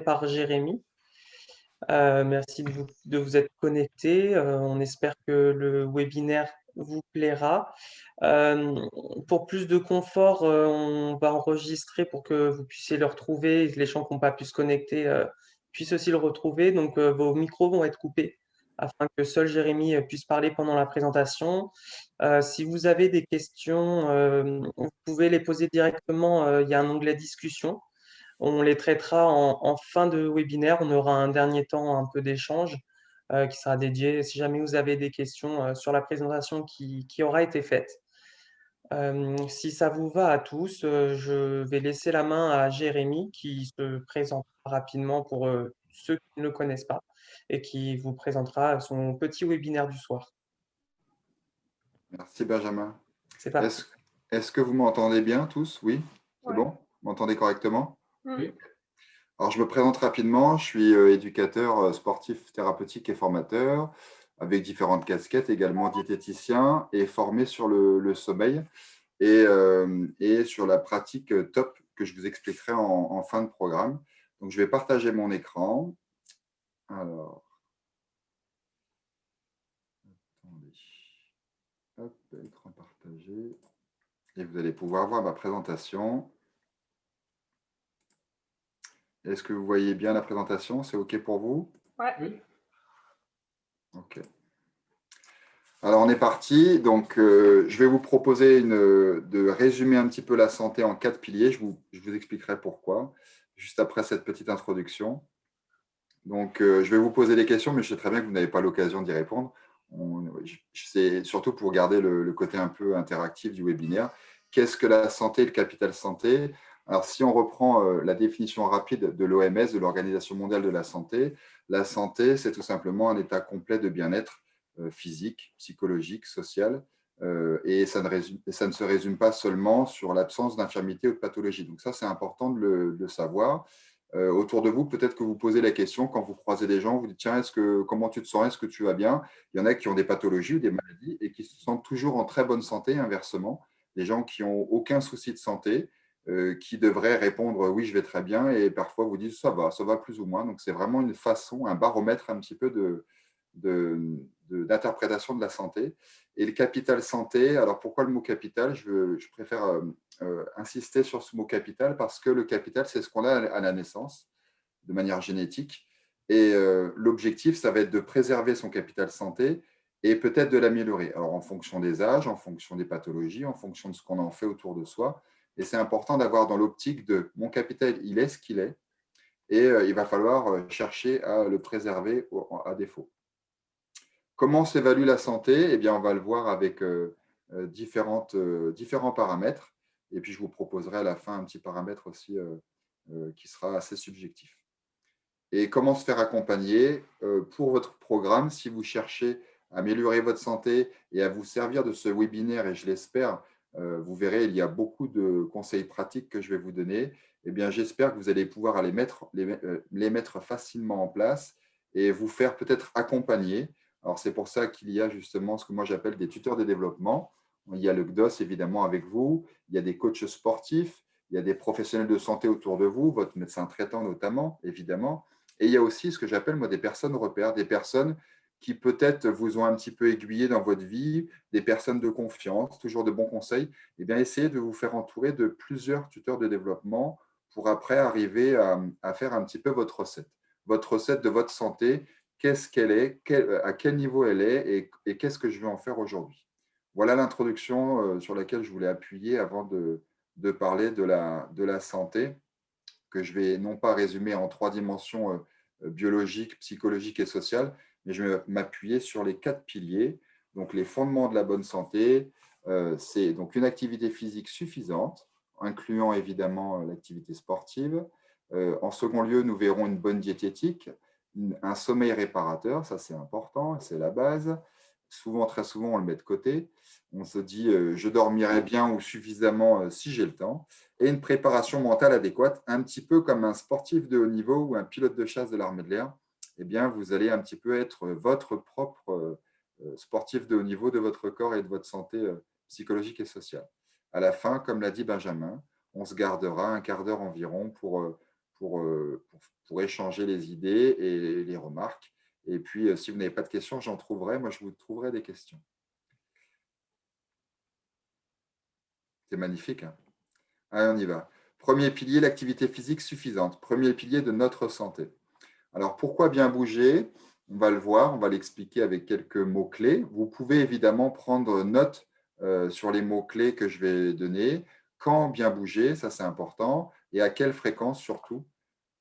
par Jérémy. Merci de vous être connecté. On espère que le webinaire vous plaira. Pour plus de confort, on va enregistrer pour que vous puissiez le retrouver et que les gens qui n'ont pas pu se connecter puissent aussi le retrouver. Donc, vos micros vont être coupés afin que seul Jérémy puisse parler pendant la présentation. Si vous avez des questions, vous pouvez les poser directement. Il y a un onglet discussion. On les traitera en fin de webinaire. On aura un dernier temps un peu d'échange qui sera dédié si jamais vous avez des questions sur la présentation qui aura été faite. Si ça vous va à tous, je vais laisser la main à Jérémy qui se présentera rapidement pour ceux qui ne le connaissent pas et qui vous présentera son petit webinaire du soir. Merci Benjamin. C'est parti. Est-ce que vous m'entendez bien tous? Oui, c'est bon? Vous m'entendez correctement? Oui. Alors, je me présente rapidement. Je suis éducateur sportif, thérapeutique et formateur avec différentes casquettes, également diététicien et formé sur le sommeil et sur la pratique TOP que je vous expliquerai en fin de programme. Donc, je vais partager mon écran. Alors, attendez. Hop, écran partagé. Et vous allez pouvoir voir ma présentation. Est-ce que vous voyez bien la présentation? C'est OK pour vous? Oui. OK. Alors, on est parti. Donc, je vais vous proposer de résumer un petit peu la santé en 4 piliers. Je vous expliquerai pourquoi, juste après cette petite introduction. Donc, je vais vous poser des questions, mais je sais très bien que vous n'avez pas l'occasion d'y répondre. C'est surtout pour garder le côté un peu interactif du webinaire. Qu'est-ce que la santé, le capital santé? Alors, si on reprend la définition rapide de l'OMS, de l'Organisation mondiale de la santé, c'est tout simplement un état complet de bien-être physique, psychologique, social, et ça ne se résume pas seulement sur l'absence d'infirmité ou de pathologie. Donc ça, c'est important de le savoir. Autour de vous, peut-être que vous posez la question quand vous croisez des gens, vous dites tiens, comment tu te sens, est-ce que tu vas bien? Il y en a qui ont des pathologies ou des maladies et qui se sentent toujours en très bonne santé, inversement. Des gens qui n'ont aucun souci de santé, qui devraient répondre oui, je vais très bien, et parfois vous disent ça va plus ou moins. Donc c'est vraiment une façon, un baromètre un petit peu d'interprétation de la santé. Et le capital santé, alors pourquoi le mot capital? Je préfère insister sur ce mot capital parce que le capital, c'est ce qu'on a à la naissance, de manière génétique. Et l'objectif, ça va être de préserver son capital santé et peut-être de l'améliorer. Alors, en fonction des âges, en fonction des pathologies, en fonction de ce qu'on en fait autour de soi. Et c'est important d'avoir dans l'optique de mon capital, il est ce qu'il est, et il va falloir chercher à le préserver à défaut. Comment s'évalue la santé? Eh bien, on va le voir avec différents paramètres. Et puis, je vous proposerai à la fin un petit paramètre aussi qui sera assez subjectif. Et comment se faire accompagner pour votre programme si vous cherchez à améliorer votre santé et à vous servir de ce webinaire, et je l'espère, vous verrez, il y a beaucoup de conseils pratiques que je vais vous donner. Eh bien, j'espère que vous allez pouvoir les mettre facilement en place et vous faire peut-être accompagner. Alors, c'est pour ça qu'il y a justement ce que moi j'appelle des tuteurs de développement. Il y a le GDOS évidemment avec vous, il y a des coachs sportifs, il y a des professionnels de santé autour de vous, votre médecin traitant notamment, évidemment. Et il y a aussi ce que j'appelle moi des personnes repères, des personnes qui peut-être vous ont un petit peu aiguillé dans votre vie, des personnes de confiance, toujours de bons conseils. Eh bien, essayez de vous faire entourer de plusieurs tuteurs de développement pour après arriver à faire un petit peu votre recette de votre santé. Qu'est-ce qu'elle est, à quel niveau elle est et qu'est-ce que je vais en faire aujourd'hui. Voilà l'introduction sur laquelle je voulais appuyer avant de parler de la santé, que je vais non pas résumer en 3 dimensions biologiques, psychologiques et sociales, mais je vais m'appuyer sur les 4 piliers. Donc, les fondements de la bonne santé, c'est donc une activité physique suffisante, incluant évidemment l'activité sportive. En second lieu, nous verrons une bonne diététique, un sommeil réparateur, ça c'est important, c'est la base. Souvent, très souvent, on le met de côté. On se dit je dormirai bien ou suffisamment si j'ai le temps, et une préparation mentale adéquate, un petit peu comme un sportif de haut niveau ou un pilote de chasse de l'armée de l'air. Eh bien, vous allez un petit peu être votre propre sportif de haut niveau de votre corps et de votre santé psychologique et sociale. À la fin, comme l'a dit Benjamin, on se gardera un quart d'heure environ pour échanger les idées et les remarques. Et puis, si vous n'avez pas de questions, j'en trouverai. Moi, je vous trouverai des questions. C'est magnifique, hein? Allez, on y va. Premier pilier, l'activité physique suffisante. Premier pilier de notre santé. Alors, pourquoi bien bouger? On va le voir, on va l'expliquer avec quelques mots-clés. Vous pouvez évidemment prendre note sur les mots-clés que je vais donner. Quand bien bouger, ça c'est important, et à quelle fréquence surtout,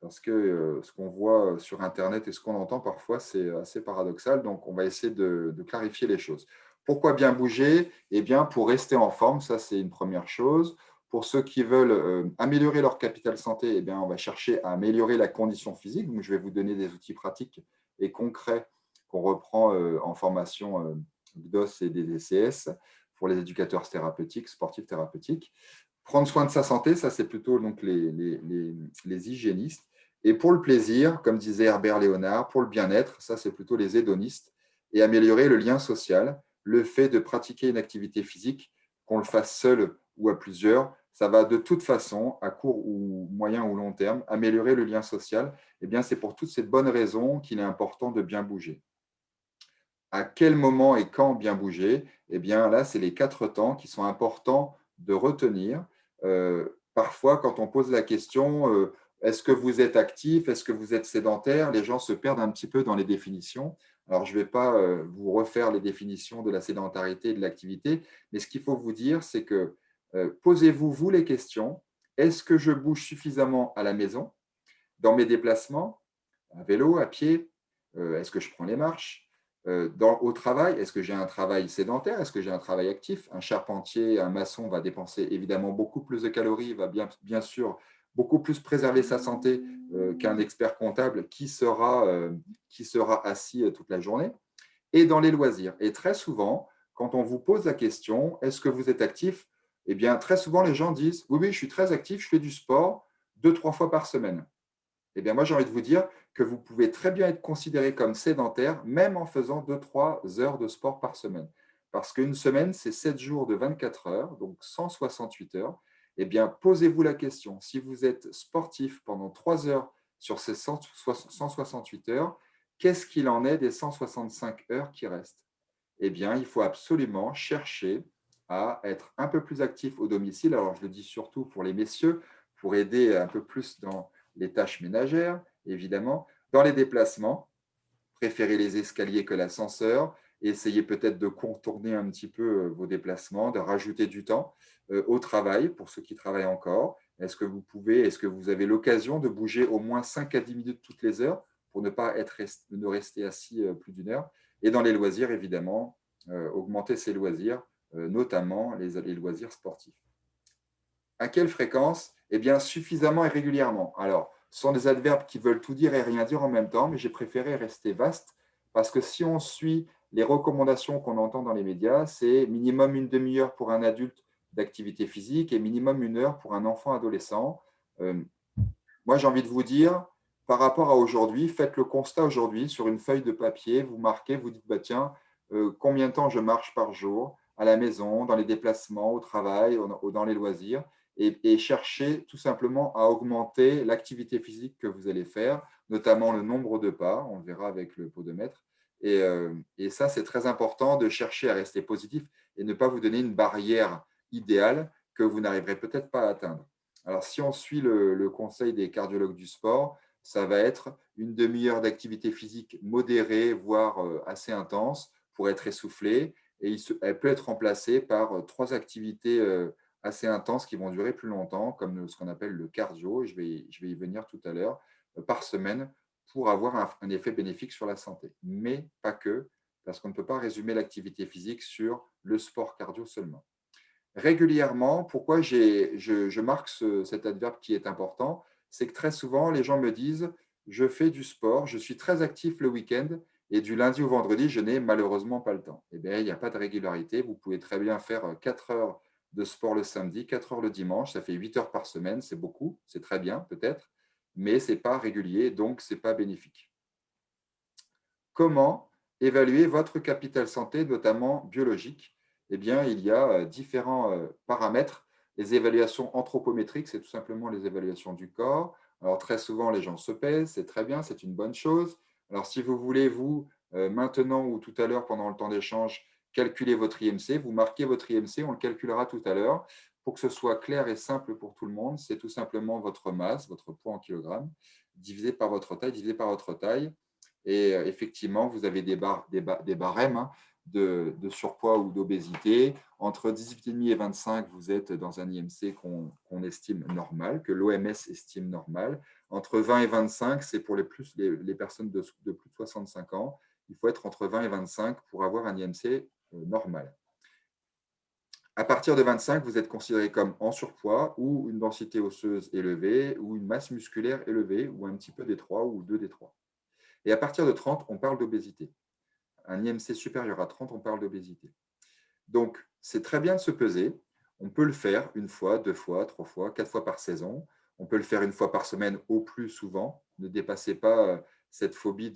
parce que ce qu'on voit sur Internet et ce qu'on entend parfois, c'est assez paradoxal. Donc, on va essayer de clarifier les choses. Pourquoi bien bouger? Eh bien, pour rester en forme, ça c'est une première chose. Pour ceux qui veulent améliorer leur capital santé, eh bien, on va chercher à améliorer la condition physique. Donc, je vais vous donner des outils pratiques et concrets qu'on reprend en formation GDOS et DDCS pour les éducateurs thérapeutiques, sportifs thérapeutiques. Prendre soin de sa santé, ça c'est plutôt donc, les hygiénistes. Et pour le plaisir, comme disait Herbert Léonard, pour le bien-être, ça c'est plutôt les hédonistes. Et améliorer le lien social, le fait de pratiquer une activité physique, qu'on le fasse seul ou à plusieurs, ça va de toute façon, à court ou moyen ou long terme, améliorer le lien social. Eh bien, c'est pour toutes ces bonnes raisons qu'il est important de bien bouger. À quel moment et quand bien bouger? Eh bien, là, c'est les 4 temps qui sont importants de retenir. Parfois, quand on pose la question, est-ce que vous êtes actif? Est-ce que vous êtes sédentaire? Les gens se perdent un petit peu dans les définitions. Alors, je ne vais pas vous refaire les définitions de la sédentarité et de l'activité, mais ce qu'il faut vous dire, c'est que posez-vous, vous, les questions. Est-ce que je bouge suffisamment à la maison, dans mes déplacements, à vélo, à pied? Est-ce que je prends les marches? Au travail, est-ce que j'ai un travail sédentaire? Est-ce que j'ai un travail actif? Un charpentier, un maçon va dépenser évidemment beaucoup plus de calories, va bien sûr beaucoup plus préserver sa santé qu'un expert comptable qui sera assis toute la journée. Et dans les loisirs. Et très souvent, quand on vous pose la question, est-ce que vous êtes actif? Eh bien, très souvent, les gens disent, oui, oui, je suis très actif, je fais du sport 2, 3 fois par semaine. Eh bien, moi, j'ai envie de vous dire que vous pouvez très bien être considéré comme sédentaire, même en faisant 2, 3 heures de sport par semaine. Parce qu'une semaine, c'est 7 jours de 24 heures, donc 168 heures. Eh bien, posez-vous la question, si vous êtes sportif pendant 3 heures sur ces 168 heures, qu'est-ce qu'il en est des 165 heures qui restent? Eh bien, il faut absolument chercher à être un peu plus actif au domicile. Alors, je le dis surtout pour les messieurs, pour aider un peu plus dans les tâches ménagères, évidemment. Dans les déplacements, préférez les escaliers que l'ascenseur. Essayez peut-être de contourner un petit peu vos déplacements, de rajouter du temps au travail pour ceux qui travaillent encore. Est-ce que vous avez l'occasion de bouger au moins 5 à 10 minutes toutes les heures pour ne rester assis plus d'une heure? Et dans les loisirs, évidemment, augmenter ses loisirs, notamment les loisirs sportifs. À quelle fréquence? Eh bien, suffisamment et régulièrement. Alors, ce sont des adverbes qui veulent tout dire et rien dire en même temps, mais j'ai préféré rester vaste parce que si on suit les recommandations qu'on entend dans les médias, c'est minimum une demi-heure pour un adulte d'activité physique et minimum 1 heure pour un enfant adolescent. Euh, Moi, j'ai envie de vous dire, par rapport à aujourd'hui, faites le constat aujourd'hui sur une feuille de papier, vous marquez, vous dites, bah, tiens, combien de temps je marche par jour, à la maison, dans les déplacements, au travail, dans les loisirs, et cherchez tout simplement à augmenter l'activité physique que vous allez faire, notamment le nombre de pas, on le verra avec le podomètre. Et ça, c'est très important de chercher à rester positif et ne pas vous donner une barrière idéale que vous n'arriverez peut-être pas à atteindre. Alors, si on suit le conseil des cardiologues du sport, ça va être une demi-heure d'activité physique modérée, voire assez intense, pour être essoufflé. Et elle peut être remplacée par 3 activités assez intenses qui vont durer plus longtemps, comme ce qu'on appelle le cardio, je vais y venir tout à l'heure, par semaine, pour avoir un effet bénéfique sur la santé. Mais pas que, parce qu'on ne peut pas résumer l'activité physique sur le sport cardio seulement. Régulièrement, pourquoi je marque cet adverbe qui est important, c'est que très souvent, les gens me disent, je fais du sport, je suis très actif le week-end et du lundi au vendredi, je n'ai malheureusement pas le temps. Eh bien, il n'y a pas de régularité. Vous pouvez très bien faire 4 heures de sport le samedi, 4 heures le dimanche, ça fait 8 heures par semaine, c'est beaucoup, c'est très bien peut-être, mais ce n'est pas régulier, donc ce n'est pas bénéfique. Comment évaluer votre capital santé, notamment biologique? Eh bien, il y a différents paramètres. Les évaluations anthropométriques, c'est tout simplement les évaluations du corps. Alors, très souvent, les gens se pèsent, c'est très bien, c'est une bonne chose. Alors, si vous voulez, vous, maintenant ou tout à l'heure, pendant le temps d'échange, calculer votre IMC, vous marquez votre IMC, on le calculera tout à l'heure. Pour que ce soit clair et simple pour tout le monde, c'est tout simplement votre masse, votre poids en kilogrammes, divisé par votre taille, divisé par votre taille. Et effectivement, vous avez des barèmes, hein, de surpoids ou d'obésité. Entre 18,5 et 25, vous êtes dans un IMC qu'on estime normal, que l'OMS estime normal. Entre 20 et 25, c'est pour les personnes de plus de 65 ans. Il faut être entre 20 et 25 pour avoir un IMC normal. À partir de 25, vous êtes considéré comme en surpoids ou une densité osseuse élevée ou une masse musculaire élevée ou un petit peu des trois ou deux des trois. Et à partir de 30, on parle d'obésité. Un IMC supérieur à 30, on parle d'obésité. Donc, c'est très bien de se peser. On peut le faire une fois, deux fois, trois fois, quatre fois par saison. On peut le faire une fois par semaine au plus souvent. Ne dépassez pas cette phobie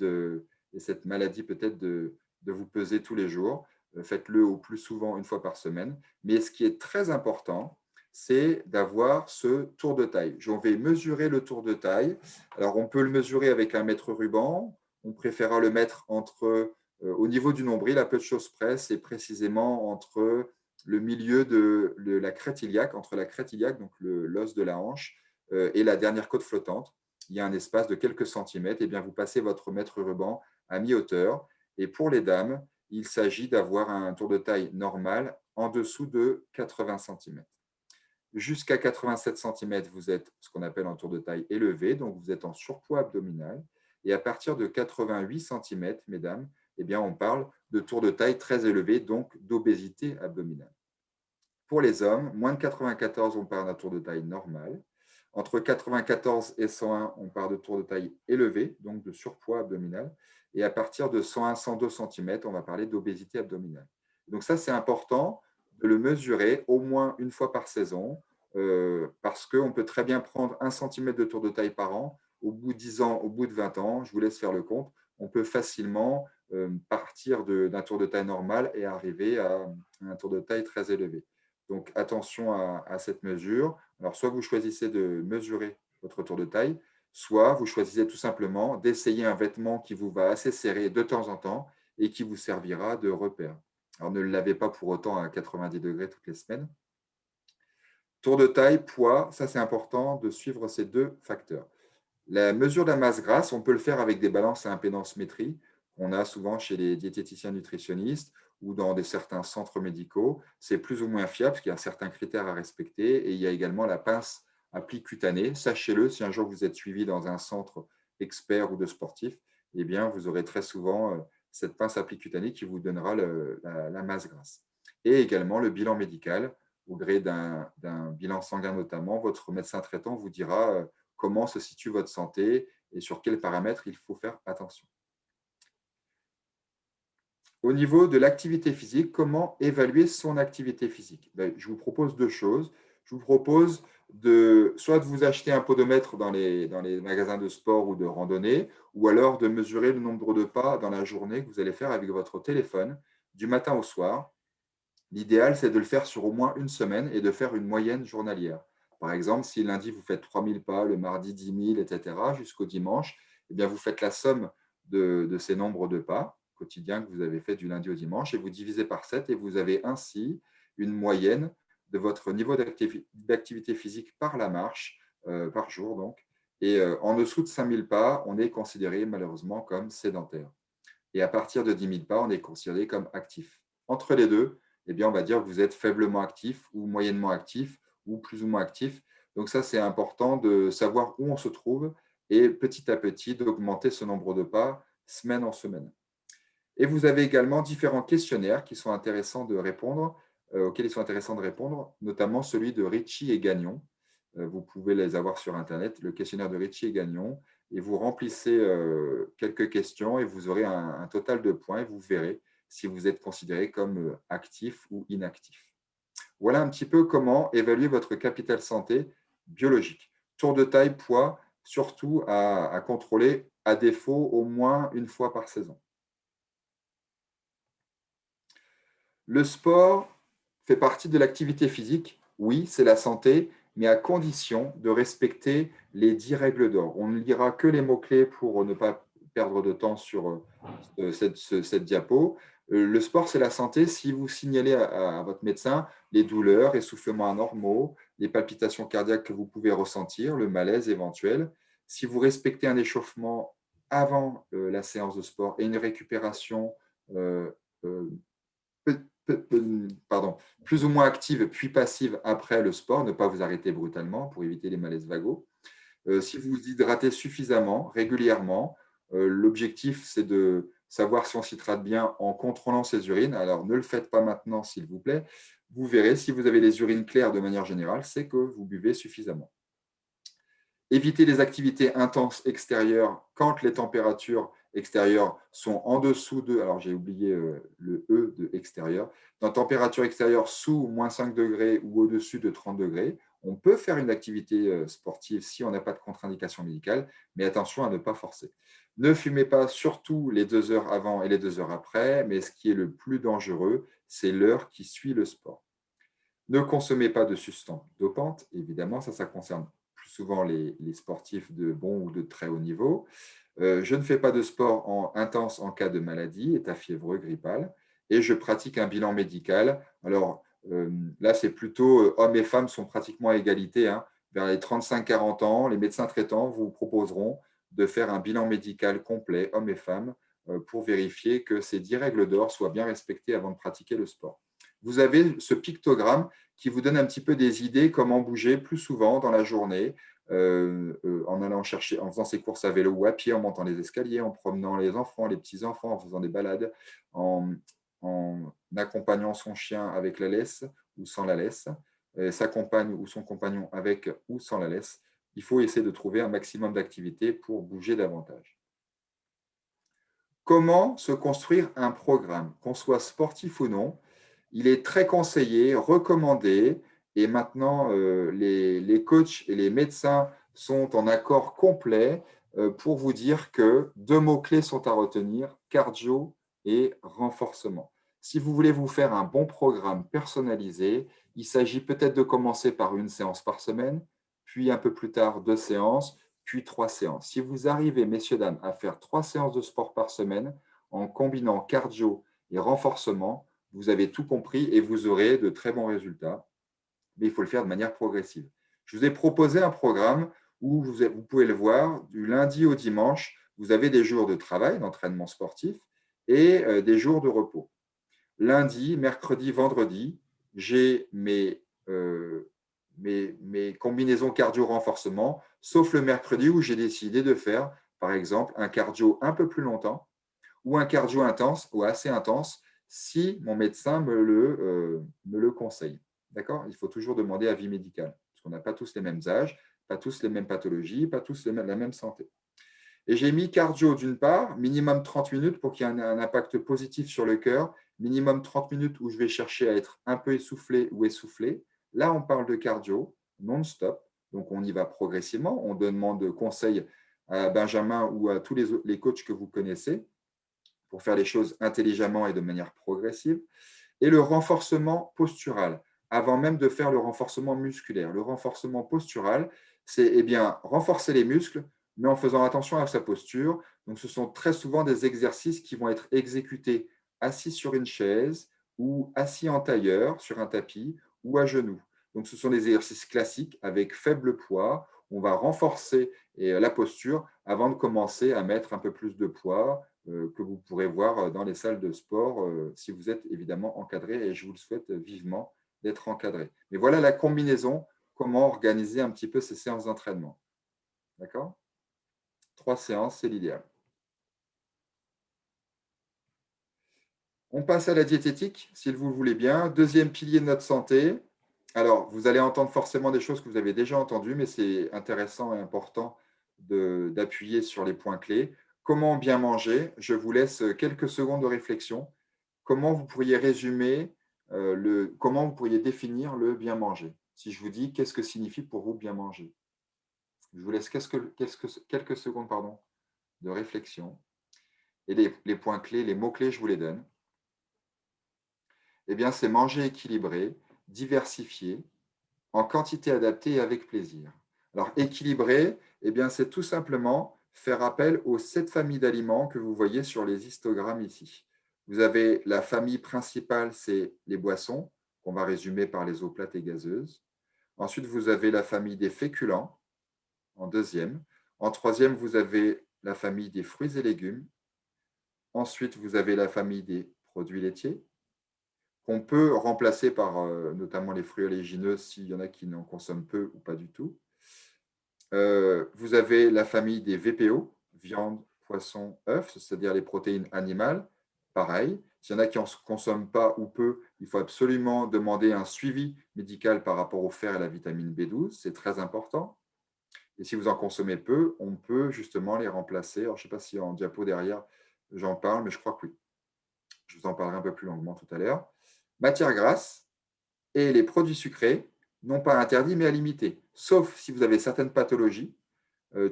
et cette maladie peut-être de vous peser tous les jours. Faites-le au plus souvent une fois par semaine. Mais ce qui est très important, c'est d'avoir ce tour de taille. Je vais mesurer le tour de taille. Alors, on peut le mesurer avec un mètre ruban. On préférera le mettre au niveau du nombril, à peu de choses près, c'est précisément entre le milieu de la crête iliaque, entre la crête iliaque, donc l'os de la hanche, et la dernière côte flottante. Il y a un espace de quelques centimètres. Et bien, vous passez votre mètre ruban à mi-hauteur. Et pour les dames, il s'agit d'avoir un tour de taille normal en dessous de 80 centimètres. Jusqu'à 87 centimètres, vous êtes ce qu'on appelle un tour de taille élevé, donc vous êtes en surpoids abdominal. Et à partir de 88 centimètres, mesdames, eh bien, on parle de tour de taille très élevé, donc d'obésité abdominale. Pour les hommes, moins de 94, on parle d'un tour de taille normal. Entre 94 et 101, on parle de tour de taille élevé, donc de surpoids abdominal. Et à partir de 101-102 centimètres, on va parler d'obésité abdominale. Donc ça, c'est important de le mesurer au moins une fois par saison, parce qu'on peut très bien prendre 1 centimètre de tour de taille par an. Au bout de 10 ans, au bout de 20 ans, je vous laisse faire le compte, on peut facilement partir d'un tour de taille normal et arriver à un tour de taille très élevé. Donc, attention à cette mesure. Alors, soit vous choisissez de mesurer votre tour de taille, soit vous choisissez tout simplement d'essayer un vêtement qui vous va assez serré de temps en temps et qui vous servira de repère. Alors, ne le lavez pas pour autant à 90 degrés toutes les semaines. Tour de taille, poids, ça c'est important de suivre ces deux facteurs. La mesure de la masse grasse, on peut le faire avec des balances à impédance métrie qu'on a souvent chez les diététiciens nutritionnistes ou dans certains centres médicaux. C'est plus ou moins fiable parce qu'il y a certains critères à respecter. Et il y a également la pince à pli cutané. Sachez-le, si un jour vous êtes suivi dans un centre expert ou de sportif, eh bien, vous aurez très souvent cette pince à pli cutané qui vous donnera la masse grasse. Et également le bilan médical. Au gré d'un bilan sanguin notamment, votre médecin traitant vous dira comment se situe votre santé et sur quels paramètres il faut faire attention. Au niveau de l'activité physique, comment évaluer son activité physique? Je vous propose deux choses. Je vous propose soit de vous acheter un podomètre dans les magasins de sport ou de randonnée, ou alors de mesurer le nombre de pas dans la journée que vous allez faire avec votre téléphone du matin au soir. L'idéal, c'est de le faire sur au moins une semaine et de faire une moyenne journalière. Par exemple, si lundi, vous faites 3000 pas, le mardi 10 000, etc., jusqu'au dimanche, eh bien, vous faites la somme de ces nombres de pas quotidiens que vous avez fait du lundi au dimanche et vous divisez par 7 et vous avez ainsi une moyenne de votre niveau d'activité physique par la marche, par jour donc. Et en dessous de 5000 pas, on est considéré malheureusement comme sédentaire. Et à partir de 10 000 pas, on est considéré comme actif. Entre les deux, eh bien, on va dire que vous êtes faiblement actif ou moyennement actif ou plus ou moins actif. Donc ça, c'est important de savoir où on se trouve et petit à petit d'augmenter ce nombre de pas semaine en semaine. Et vous avez également différents questionnaires qui sont intéressants de répondre, auxquels ils sont intéressants de répondre, notamment celui de Ritchie et Gagnon. Vous pouvez les avoir sur Internet, le questionnaire de Ritchie et Gagnon, et vous remplissez quelques questions et vous aurez un total de points et vous verrez si vous êtes considéré comme actif ou inactif. Voilà un petit peu comment évaluer votre capital santé biologique. Tour de taille, poids, surtout à contrôler, à défaut au moins une fois par saison. Le sport fait partie de l'activité physique. Oui, c'est la santé, mais à condition de respecter les 10 règles d'or. On ne lira que les mots-clés pour ne pas perdre de temps sur cette diapo. Le sport, c'est la santé. Si vous signalez à votre médecin les douleurs, essoufflements anormaux, les palpitations cardiaques que vous pouvez ressentir, le malaise éventuel, si vous respectez un échauffement avant la séance de sport et une récupération euh, euh, pardon, plus ou moins active puis passive après le sport, ne pas vous arrêter brutalement pour éviter les malaises vagos. Si vous vous hydratez suffisamment, régulièrement, l'objectif, c'est de savoir si on s'hydrate bien en contrôlant ses urines. Alors, ne le faites pas maintenant, s'il vous plaît. Vous verrez, si vous avez les urines claires de manière générale, c'est que vous buvez suffisamment. Éviter les activités intenses extérieures quand les températures extérieures sont en dessous de, alors j'ai oublié le E de extérieur, dans température extérieure sous moins 5 degrés ou au-dessus de 30 degrés, on peut faire une activité sportive si on n'a pas de contre-indication médicale, mais attention à ne pas forcer. Ne fumez pas surtout les 2 heures avant et les 2 heures après, mais ce qui est le plus dangereux, c'est l'heure qui suit le sport. Ne consommez pas de substances dopantes, évidemment, ça concerne plus souvent les sportifs de bon ou de très haut niveau. Je ne fais pas de sport intense en cas de maladie, état fiévreux, grippal, et je pratique un bilan médical. Alors là, c'est plutôt hommes et femmes sont pratiquement à égalité, hein. Vers les 35-40 ans, les médecins traitants vous proposeront de faire un bilan médical complet, hommes et femmes, pour vérifier que ces 10 règles d'or soient bien respectées avant de pratiquer le sport. Vous avez ce pictogramme qui vous donne un petit peu des idées comment bouger plus souvent dans la journée, en allant chercher, en faisant ses courses à vélo ou à pied, en montant les escaliers, en promenant les enfants, les petits-enfants, en faisant des balades, en accompagnant son chien avec la laisse ou sans la laisse, sa compagne ou son compagnon avec ou sans la laisse. Il faut essayer de trouver un maximum d'activités pour bouger davantage. Comment se construire un programme, qu'on soit sportif ou non? Il est très conseillé, recommandé, et maintenant les coachs et les médecins sont en accord complet pour vous dire que 2 mots-clés sont à retenir, cardio et renforcement. Si vous voulez vous faire un bon programme personnalisé, il s'agit peut-être de commencer par une séance par semaine, puis un peu plus tard 2 séances, puis 3 séances. Si vous arrivez, messieurs, dames, à faire 3 séances de sport par semaine en combinant cardio et renforcement, vous avez tout compris et vous aurez de très bons résultats, mais il faut le faire de manière progressive. Je vous ai proposé un programme où vous pouvez le voir, du lundi au dimanche, vous avez des jours de travail, d'entraînement sportif et des jours de repos. Lundi, mercredi, vendredi, j'ai mes combinaisons cardio-renforcement, sauf le mercredi où j'ai décidé de faire, par exemple, un cardio un peu plus longtemps ou un cardio intense ou assez intense si mon médecin me le conseille. D'accord? Il faut toujours demander avis médical, parce qu'on n'a pas tous les mêmes âges, pas tous les mêmes pathologies, pas tous la même santé. Et j'ai mis cardio d'une part, minimum 30 minutes pour qu'il y ait un impact positif sur le cœur, minimum 30 minutes où je vais chercher à être un peu essoufflé ou essoufflé. Là, on parle de cardio non-stop, donc on y va progressivement. On demande conseil à Benjamin ou à tous les coachs que vous connaissez pour faire les choses intelligemment et de manière progressive, et le renforcement postural, avant même de faire le renforcement musculaire. Le renforcement postural, c'est renforcer les muscles, mais en faisant attention à sa posture. Donc, ce sont très souvent des exercices qui vont être exécutés assis sur une chaise ou assis en tailleur sur un tapis ou à genoux. Donc, ce sont des exercices classiques avec faible poids. On va renforcer la posture avant de commencer à mettre un peu plus de poids, que vous pourrez voir dans les salles de sport si vous êtes évidemment encadré, et je vous le souhaite vivement d'être encadré. Mais voilà la combinaison, comment organiser un petit peu ces séances d'entraînement. D'accord? 3 séances, c'est l'idéal. On passe à la diététique, si vous le voulez bien. Deuxième pilier de notre santé. Alors, vous allez entendre forcément des choses que vous avez déjà entendues, mais c'est intéressant et important d'appuyer sur les points clés. Comment bien manger? Je vous laisse quelques secondes de réflexion. Comment vous pourriez résumer, comment vous pourriez définir le bien manger? Si je vous dis, qu'est-ce que signifie pour vous bien manger? Je vous laisse quelques secondes de réflexion. Et les points clés, les mots-clés, je vous les donne. Eh bien, c'est manger équilibré, diversifié, en quantité adaptée et avec plaisir. Alors, équilibré, eh bien, c'est tout simplement faire appel aux 7 familles d'aliments que vous voyez sur les histogrammes ici. Vous avez la famille principale, c'est les boissons, qu'on va résumer par les eaux plates et gazeuses. Ensuite, vous avez la famille des féculents, en deuxième. En troisième, vous avez la famille des fruits et légumes. Ensuite, vous avez la famille des produits laitiers, qu'on peut remplacer par notamment les fruits oléagineux s'il y en a qui n'en consomment peu ou pas du tout. Vous avez la famille des VPO, viande, poisson, œufs, c'est-à-dire les protéines animales. Pareil, s'il y en a qui n'en consomment pas ou peu, il faut absolument demander un suivi médical par rapport au fer et la vitamine B12, c'est très important. Et si vous en consommez peu, on peut justement les remplacer. Alors, je ne sais pas si en diapo derrière, j'en parle, mais je crois que oui. Je vous en parlerai un peu plus longuement tout à l'heure. Matières grasses et les produits sucrés, non pas interdits, mais à limiter. Sauf si vous avez certaines pathologies,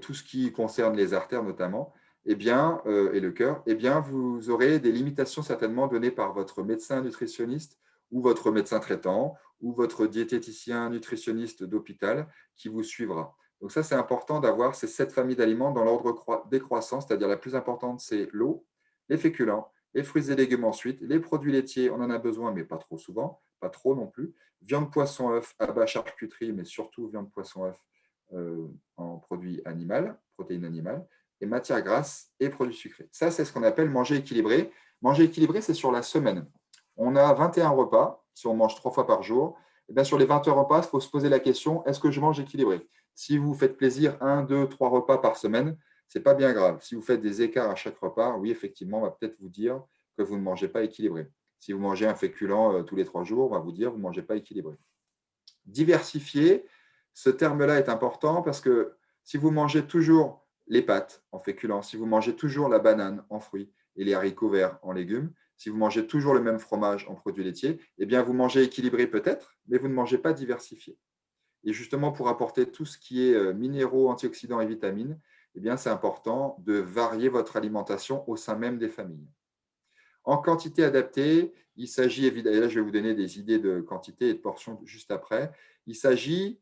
tout ce qui concerne les artères notamment, eh bien, et le cœur, eh bien, vous aurez des limitations certainement données par votre médecin nutritionniste ou votre médecin traitant ou votre diététicien nutritionniste d'hôpital qui vous suivra. Donc ça, c'est important d'avoir ces 7 familles d'aliments dans l'ordre décroissant, c'est-à-dire la plus importante, c'est l'eau, les féculents, les fruits et légumes ensuite, les produits laitiers, on en a besoin, mais pas trop souvent, pas trop non plus, viande, poisson, œuf, abats, charcuterie, mais surtout viande, poisson, œuf, en produits animaux, protéines animales, et matières grasses et produits sucrés. Ça, c'est ce qu'on appelle manger équilibré. Manger équilibré, c'est sur la semaine. On a 21 repas, si on mange 3 fois par jour. Et bien, sur les 21 repas, il faut se poser la question, est-ce que je mange équilibré? Si vous faites plaisir 1, 2, 3 repas par semaine, ce n'est pas bien grave. Si vous faites des écarts à chaque repas, oui, effectivement, on va peut-être vous dire que vous ne mangez pas équilibré. Si vous mangez un féculent tous les 3 jours, on va vous dire que vous ne mangez pas équilibré. Diversifier, ce terme-là est important parce que si vous mangez toujours les pâtes en féculents, si vous mangez toujours la banane en fruits et les haricots verts en légumes, si vous mangez toujours le même fromage en produits laitiers, eh bien vous mangez équilibré peut-être, mais vous ne mangez pas diversifié. Et justement, pour apporter tout ce qui est minéraux, antioxydants et vitamines, eh bien c'est important de varier votre alimentation au sein même des familles. En quantité adaptée, il s'agit évidemment, et là je vais vous donner des idées de quantité et de portions juste après, il s'agit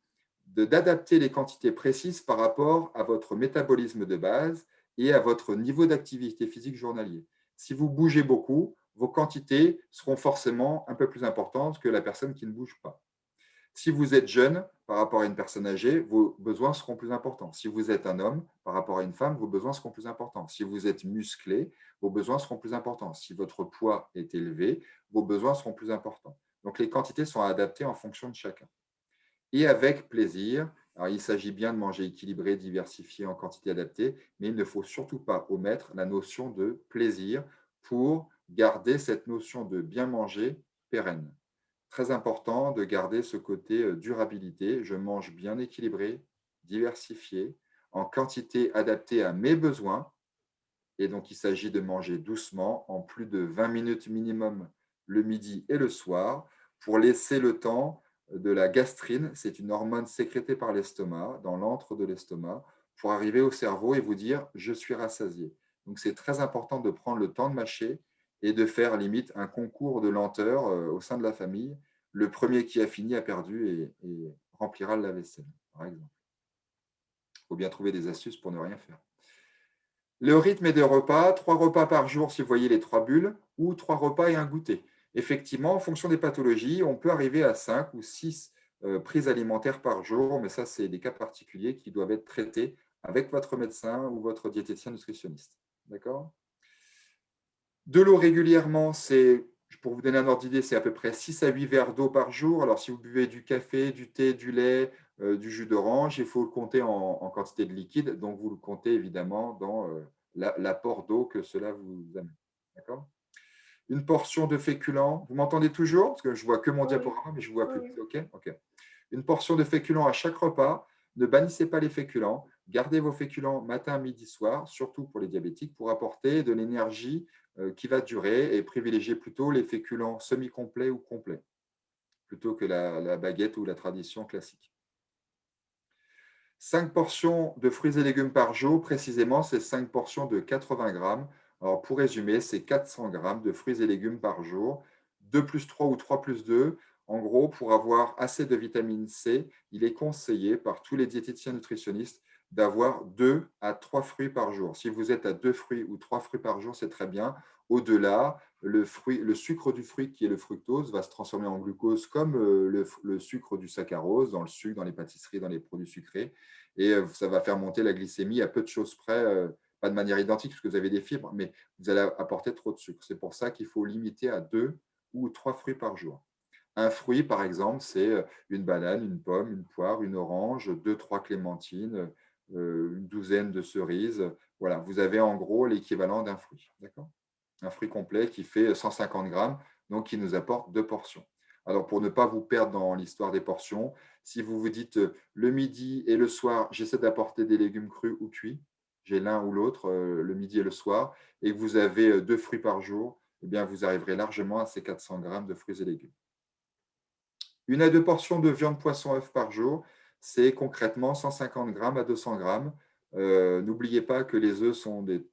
d'adapter les quantités précises par rapport à votre métabolisme de base et à votre niveau d'activité physique journalier. Si vous bougez beaucoup, vos quantités seront forcément un peu plus importantes que la personne qui ne bouge pas. Si vous êtes jeune par rapport à une personne âgée, vos besoins seront plus importants. Si vous êtes un homme par rapport à une femme, vos besoins seront plus importants. Si vous êtes musclé, vos besoins seront plus importants. Si votre poids est élevé, vos besoins seront plus importants. Donc les quantités sont adaptées en fonction de chacun. Et avec plaisir, alors il s'agit bien de manger équilibré, diversifié en quantité adaptée, mais il ne faut surtout pas omettre la notion de plaisir pour garder cette notion de bien manger pérenne. Très important de garder ce côté durabilité. Je mange bien équilibré, diversifié, en quantité adaptée à mes besoins. Et donc, il s'agit de manger doucement, en plus de 20 minutes minimum le midi et le soir, pour laisser le temps de la gastrine. C'est une hormone sécrétée par l'estomac, dans l'antre de l'estomac, pour arriver au cerveau et vous dire « je suis rassasié ». Donc, c'est très important de prendre le temps de mâcher et de faire limite un concours de lenteur au sein de la famille. Le premier qui a fini a perdu et remplira le lave-vaisselle, par exemple. Il faut bien trouver des astuces pour ne rien faire. Le rythme est de repas, 3 repas par jour si vous voyez les 3 bulles, ou 3 repas et un goûter. Effectivement, en fonction des pathologies, on peut arriver à 5 ou 6 prises alimentaires par jour, mais ça, c'est des cas particuliers qui doivent être traités avec votre médecin ou votre diététicien nutritionniste. D'accord? De l'eau régulièrement, c'est, pour vous donner un ordre d'idée, c'est à peu près 6 à 8 verres d'eau par jour. Alors, si vous buvez du café, du thé, du lait, du jus d'orange, il faut le compter en quantité de liquide. Donc, vous le comptez évidemment dans l'apport d'eau que cela vous amène. D'accord? Une portion de féculents. Vous m'entendez toujours? Parce que je vois que mon diaporama, mais je ne vois plus. Oui. C'est OK? OK. Une portion de féculents à chaque repas. Ne bannissez pas les féculents. Gardez vos féculents matin, midi, soir, surtout pour les diabétiques, pour apporter de l'énergie qui va durer et privilégiez plutôt les féculents semi-complets ou complets, plutôt que la baguette ou la tradition classique. 5 portions de fruits et légumes par jour, précisément, c'est 5 portions de 80 grammes. Alors, pour résumer, c'est 400 grammes de fruits et légumes par jour, 2 plus 3 ou 3 plus 2. en gros, pour avoir assez de vitamine C, il est conseillé par tous les diététiciens nutritionnistes d'avoir 2 à 3 fruits par jour. Si vous êtes à 2 fruits ou 3 fruits par jour, c'est très bien. Au-delà, le sucre du fruit, qui est le fructose, va se transformer en glucose comme le sucre du saccharose, dans le sucre, dans les pâtisseries, dans les produits sucrés. Et ça va faire monter la glycémie à peu de choses près, pas de manière identique, parce que vous avez des fibres, mais vous allez apporter trop de sucre. C'est pour ça qu'il faut limiter à 2 ou 3 fruits par jour. Un fruit, par exemple, c'est une banane, une pomme, une poire, une orange, deux, trois clémentines, une douzaine de cerises. Voilà, vous avez en gros l'équivalent d'un fruit. D'accord? Un fruit complet qui fait 150 grammes, donc qui nous apporte 2 portions. Alors, pour ne pas vous perdre dans l'histoire des portions, si vous vous dites le midi et le soir, j'essaie d'apporter des légumes crus ou cuits, j'ai l'un ou l'autre, le midi et le soir, et que vous avez 2 fruits par jour, eh bien, vous arriverez largement à ces 400 grammes de fruits et légumes. 1 à 2 portions de viande, poisson, œuf par jour, c'est concrètement 150 grammes à 200 grammes. N'oubliez pas que les œufs sont de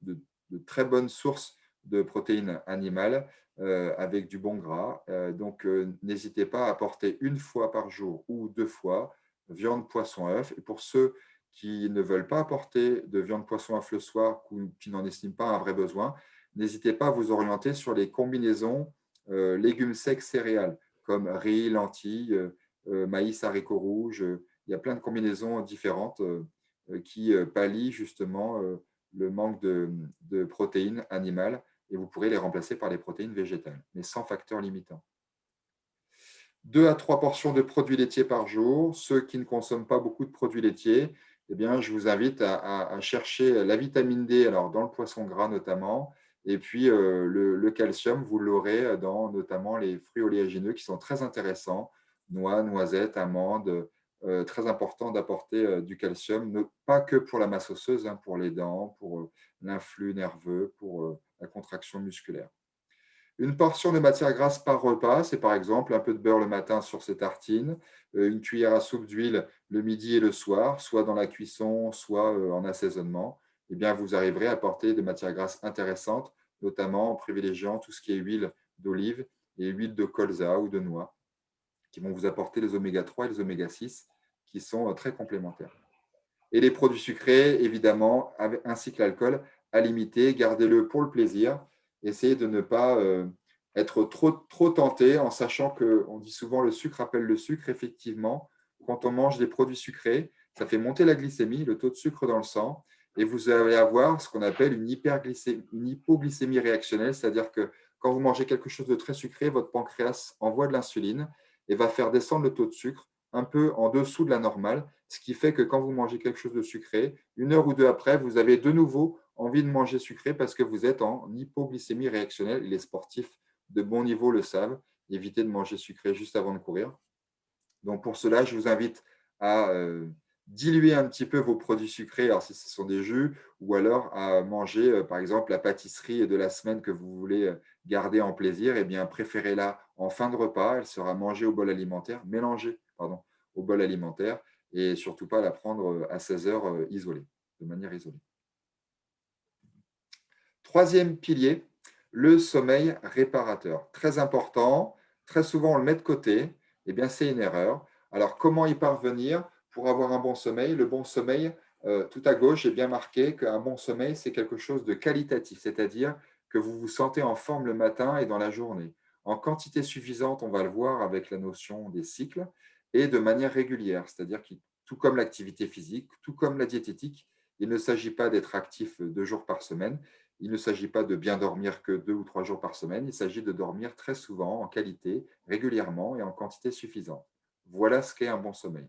très bonnes sources de protéines animales avec du bon gras. Donc, n'hésitez pas à apporter 1 fois par jour ou 2 fois viande, poisson, œuf. Et pour ceux qui ne veulent pas apporter de viande, poisson, œuf le soir ou qui n'en estiment pas un vrai besoin, n'hésitez pas à vous orienter sur les combinaisons légumes secs céréales comme riz, lentilles, maïs, haricots rouges. Il y a plein de combinaisons différentes qui pallient justement le manque de protéines animales et vous pourrez les remplacer par les protéines végétales, mais sans facteur limitant. 2 à 3 portions de produits laitiers par jour. Ceux qui ne consomment pas beaucoup de produits laitiers, eh bien, je vous invite à chercher la vitamine D, alors dans le poisson gras notamment, et puis le calcium, vous l'aurez dans notamment les fruits oléagineux qui sont très intéressants, noix, noisettes, amandes. Très important d'apporter du calcium, pas que pour la masse osseuse, hein, pour les dents, pour l'influx nerveux, pour la contraction musculaire. 1 portion de matière grasse par repas, c'est par exemple un peu de beurre le matin sur ses tartines, une cuillère à soupe d'huile le midi et le soir, soit dans la cuisson, soit en assaisonnement. Eh bien, vous arriverez à apporter des matières grasses intéressantes, notamment en privilégiant tout ce qui est huile d'olive et huile de colza ou de noix, qui vont vous apporter les oméga 3 et les oméga 6, qui sont très complémentaires. Et les produits sucrés, évidemment, ainsi que l'alcool, à limiter. Gardez-le pour le plaisir. Essayez de ne pas être trop tenté en sachant qu'on dit souvent le sucre appelle le sucre. Effectivement, quand on mange des produits sucrés, ça fait monter la glycémie, le taux de sucre dans le sang, et vous allez avoir ce qu'on appelle une hypoglycémie réactionnelle, c'est-à-dire que quand vous mangez quelque chose de très sucré, votre pancréas envoie de l'insuline et va faire descendre le taux de sucre un peu en dessous de la normale, ce qui fait que quand vous mangez quelque chose de sucré, 1 heure ou 2 après, vous avez de nouveau envie de manger sucré parce que vous êtes en hypoglycémie réactionnelle. Les sportifs de bon niveau le savent. Évitez de manger sucré juste avant de courir. Donc pour cela, je vous invite à diluer un petit peu vos produits sucrés, alors si ce sont des jus, ou alors à manger par exemple la pâtisserie de la semaine que vous voulez garder en plaisir, eh bien préférez-la en fin de repas, elle sera mangée au bol alimentaire, mélangée pardon, au bol alimentaire, et surtout pas la prendre à 16 heures isolée, de manière isolée. Troisième pilier, le sommeil réparateur. Très important, très souvent on le met de côté, eh bien c'est une erreur. Alors comment y parvenir pour avoir un bon sommeil? Le bon sommeil, tout à gauche, j'ai bien marqué qu'un bon sommeil, c'est quelque chose de qualitatif, c'est-à-dire que vous vous sentez en forme le matin et dans la journée. En quantité suffisante, on va le voir avec la notion des cycles, et de manière régulière, c'est-à-dire que tout comme l'activité physique, tout comme la diététique, il ne s'agit pas d'être actif 2 jours par semaine, il ne s'agit pas de bien dormir que 2 ou 3 jours par semaine, il s'agit de dormir très souvent, en qualité, régulièrement et en quantité suffisante. Voilà ce qu'est un bon sommeil.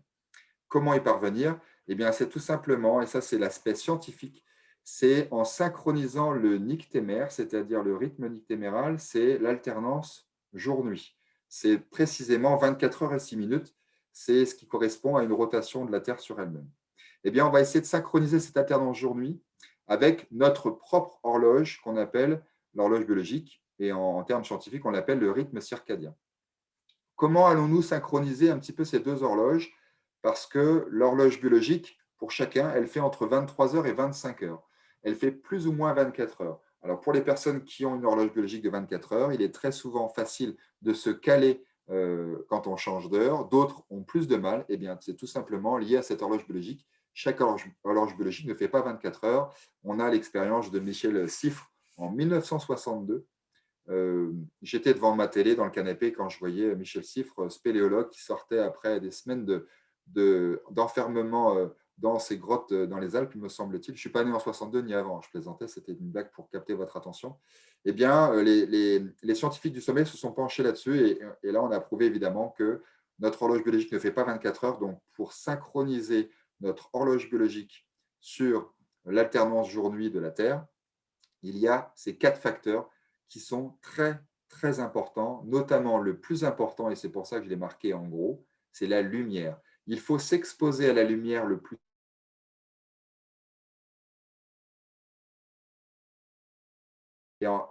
Comment y parvenir? Eh bien, c'est tout simplement, et ça c'est l'aspect scientifique, c'est en synchronisant le nictémère, c'est-à-dire le rythme nictéméral, c'est l'alternance jour-nuit. C'est précisément 24 heures et 6 minutes, c'est ce qui correspond à une rotation de la Terre sur elle-même. Eh bien, on va essayer de synchroniser cette alternance jour-nuit avec notre propre horloge qu'on appelle l'horloge biologique, et en termes scientifiques, on l'appelle le rythme circadien. Comment allons-nous synchroniser un petit peu ces deux horloges? Parce que l'horloge biologique, pour chacun, elle fait entre 23 heures et 25 heures. Elle fait plus ou moins 24 heures. Alors, pour les personnes qui ont une horloge biologique de 24 heures, il est très souvent facile de se caler quand on change d'heure, d'autres ont plus de mal. Eh bien, c'est tout simplement lié à cette horloge biologique. Chaque horloge biologique ne fait pas 24 heures. On a l'expérience de Michel Siffre en 1962. J'étais devant ma télé dans le canapé quand je voyais Michel Siffre, spéléologue, qui sortait après des semaines d'enfermement dans ces grottes dans les Alpes, me semble-t-il. Je ne suis pas né en 62 ni avant, je plaisantais, c'était une blague pour capter votre attention. Eh bien, les scientifiques du sommeil se sont penchés là-dessus et là, on a prouvé évidemment que notre horloge biologique ne fait pas 24 heures. Donc, pour synchroniser notre horloge biologique sur l'alternance jour-nuit de la Terre, il y a ces 4 facteurs qui sont très, très importants, notamment le plus important, et c'est pour ça que je l'ai marqué en gros, c'est la lumière. Il faut s'exposer à la lumière le plus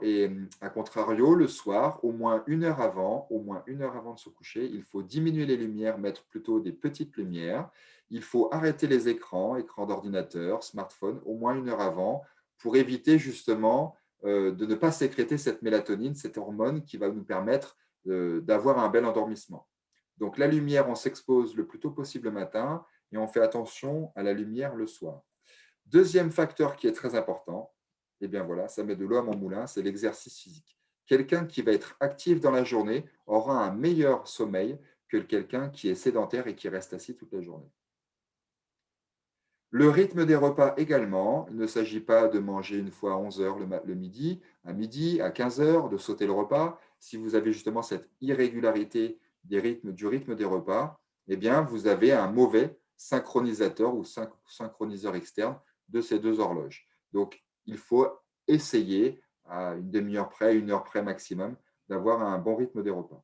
et à contrario, le soir, au moins 1 heure avant de se coucher, il faut diminuer les lumières, mettre plutôt des petites lumières. Il faut arrêter les écrans d'ordinateur, smartphone, au moins 1 heure avant, pour éviter justement de ne pas sécréter cette mélatonine, cette hormone qui va nous permettre d'avoir un bel endormissement. Donc la lumière, on s'expose le plus tôt possible le matin et on fait attention à la lumière le soir. Deuxième facteur qui est très important, eh bien voilà, ça met de l'eau à mon moulin, c'est l'exercice physique. Quelqu'un qui va être actif dans la journée aura un meilleur sommeil que quelqu'un qui est sédentaire et qui reste assis toute la journée. Le rythme des repas également, il ne s'agit pas de manger une fois à 11 heures le midi, à 15 heures, de sauter le repas. Si vous avez justement cette irrégularité du rythme des repas, eh bien, vous avez un mauvais synchronisateur ou synchroniseur externe de ces 2 horloges. Donc, il faut essayer, à une demi-heure près, 1 heure près maximum, d'avoir un bon rythme des repas.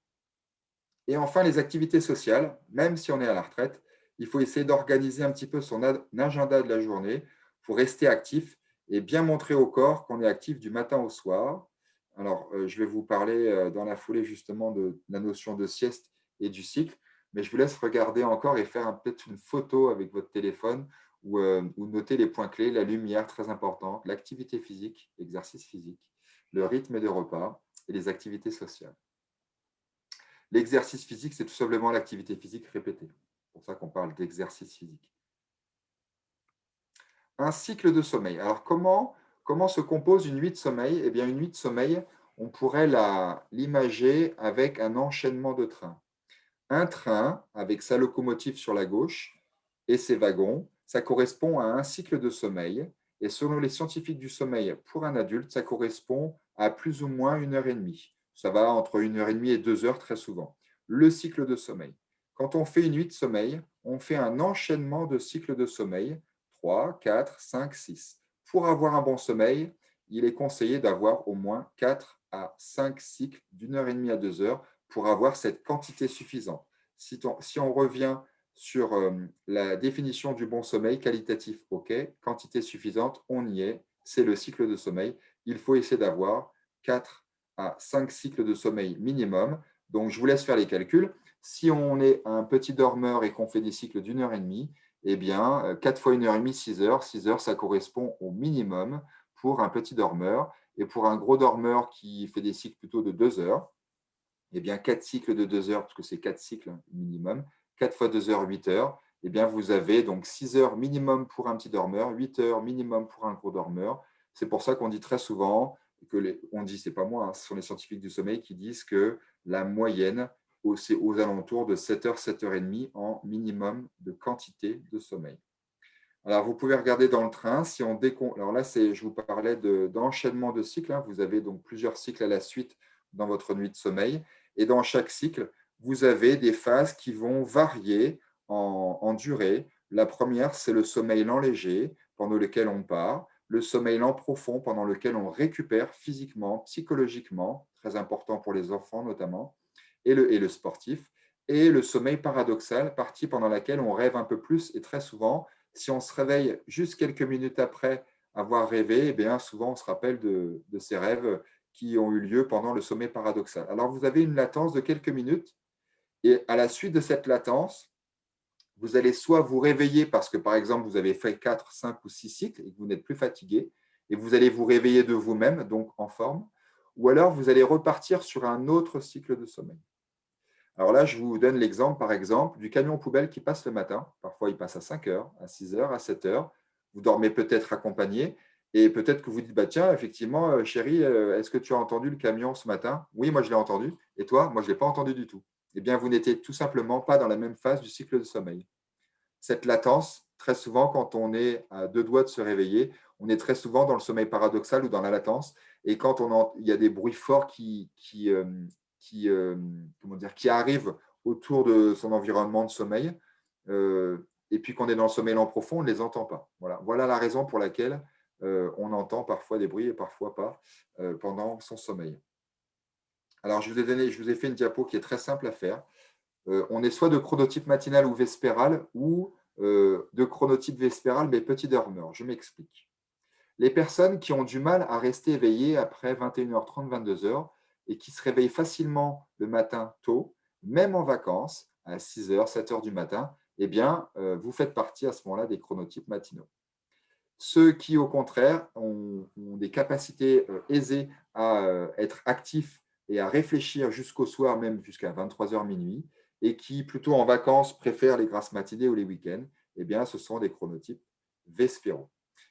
Et enfin, les activités sociales, même si on est à la retraite, il faut essayer d'organiser un petit peu son agenda de la journée pour rester actif et bien montrer au corps qu'on est actif du matin au soir. Alors, je vais vous parler dans la foulée justement de la notion de sieste et du cycle, mais je vous laisse regarder encore et faire peut-être une photo avec votre téléphone ou noter les points clés, la lumière très importante, l'activité physique, l'exercice physique, le rythme des repas et les activités sociales. L'exercice physique, c'est tout simplement l'activité physique répétée. C'est pour ça qu'on parle d'exercice physique. Un cycle de sommeil. Alors, comment se compose une nuit de sommeil? Eh bien, une nuit de sommeil, on pourrait l'imager avec un enchaînement de trains. Un train avec sa locomotive sur la gauche et ses wagons, ça correspond à un cycle de sommeil. Et selon les scientifiques du sommeil, pour un adulte, ça correspond à plus ou moins 1 heure et demie. Ça va entre 1 heure et demie et 2 heures très souvent. Le cycle de sommeil. Quand on fait une nuit de sommeil, on fait un enchaînement de cycles de sommeil, 3, 4, 5, 6. Pour avoir un bon sommeil, il est conseillé d'avoir au moins 4 à 5 cycles d'1 heure et demie à 2 heures pour avoir cette quantité suffisante. Si on revient sur la définition du bon sommeil, qualitatif, OK, quantité suffisante, on y est, c'est le cycle de sommeil. Il faut essayer d'avoir 4 à 5 cycles de sommeil minimum. Donc, je vous laisse faire les calculs. Si on est un petit dormeur et qu'on fait des cycles d'1 heure et demie, eh bien, 4 fois 1 heure et demie, 6 heures. 6 heures, ça correspond au minimum pour un petit dormeur. Et pour un gros dormeur qui fait des cycles plutôt de 2 heures, eh bien, 4 cycles de 2 heures, parce que c'est 4 cycles minimum, 4 fois 2 heures, 8 heures, eh bien, vous avez donc 6 heures minimum pour un petit dormeur, 8 heures minimum pour un gros dormeur. C'est pour ça qu'on dit très souvent, c'est pas moi, hein, ce sont les scientifiques du sommeil qui disent que la moyenne, c'est aux alentours de 7 heures, 7 heures et demie en minimum de quantité de sommeil. Alors, vous pouvez regarder dans le train, si on alors là, je vous parlais d'enchaînement de cycles, hein. Vous avez donc plusieurs cycles à la suite dans votre nuit de sommeil. Et dans chaque cycle, vous avez des phases qui vont varier en durée. La première, c'est le sommeil lent léger, pendant lequel on part. Le sommeil lent profond, pendant lequel on récupère physiquement, psychologiquement, très important pour les enfants notamment, et le sportif. Et le sommeil paradoxal, partie pendant laquelle on rêve un peu plus et très souvent, si on se réveille juste quelques minutes après avoir rêvé, eh bien, souvent on se rappelle de ces rêves qui ont eu lieu pendant le sommeil paradoxal. Alors, vous avez une latence de quelques minutes et à la suite de cette latence, vous allez soit vous réveiller parce que, par exemple, vous avez fait 4, 5 ou 6 cycles et que vous n'êtes plus fatigué et vous allez vous réveiller de vous-même, donc en forme, ou alors vous allez repartir sur un autre cycle de sommeil. Alors là, je vous donne l'exemple, par exemple, du camion poubelle qui passe le matin. Parfois, il passe à 5 heures, à 6 heures, à 7 heures. Vous dormez peut-être accompagné et peut-être que vous dites, bah, tiens, effectivement, chérie, est-ce que tu as entendu le camion ce matin? Oui, moi, je l'ai entendu. Et toi? Moi, je ne l'ai pas entendu du tout. Eh bien, vous n'étiez tout simplement pas dans la même phase du cycle de sommeil. Cette latence, très souvent, quand on est à deux doigts de se réveiller, on est très souvent dans le sommeil paradoxal ou dans la latence. Et quand il y a des bruits forts comment dire, qui arrivent autour de son environnement de sommeil, et puis qu'on est dans le sommeil lent profond, on ne les entend pas. Voilà la raison pour laquelle on entend parfois des bruits et parfois pas pendant son sommeil. Alors, je vous ai fait une diapo qui est très simple à faire. On est soit de chronotype matinal ou vespéral, ou de chronotype vespéral, mais petit dormeur. Je m'explique. Les personnes qui ont du mal à rester éveillées après 21h30, 22h et qui se réveillent facilement le matin tôt, même en vacances, à 6h, 7h du matin, eh bien, vous faites partie à ce moment-là des chronotypes matinaux. Ceux qui, au contraire, ont des capacités aisées à être actifs et à réfléchir jusqu'au soir, même jusqu'à 23h minuit, et qui, plutôt en vacances, préfèrent les grasses matinées ou les week-ends, eh bien, ce sont des chronotypes vespéraux.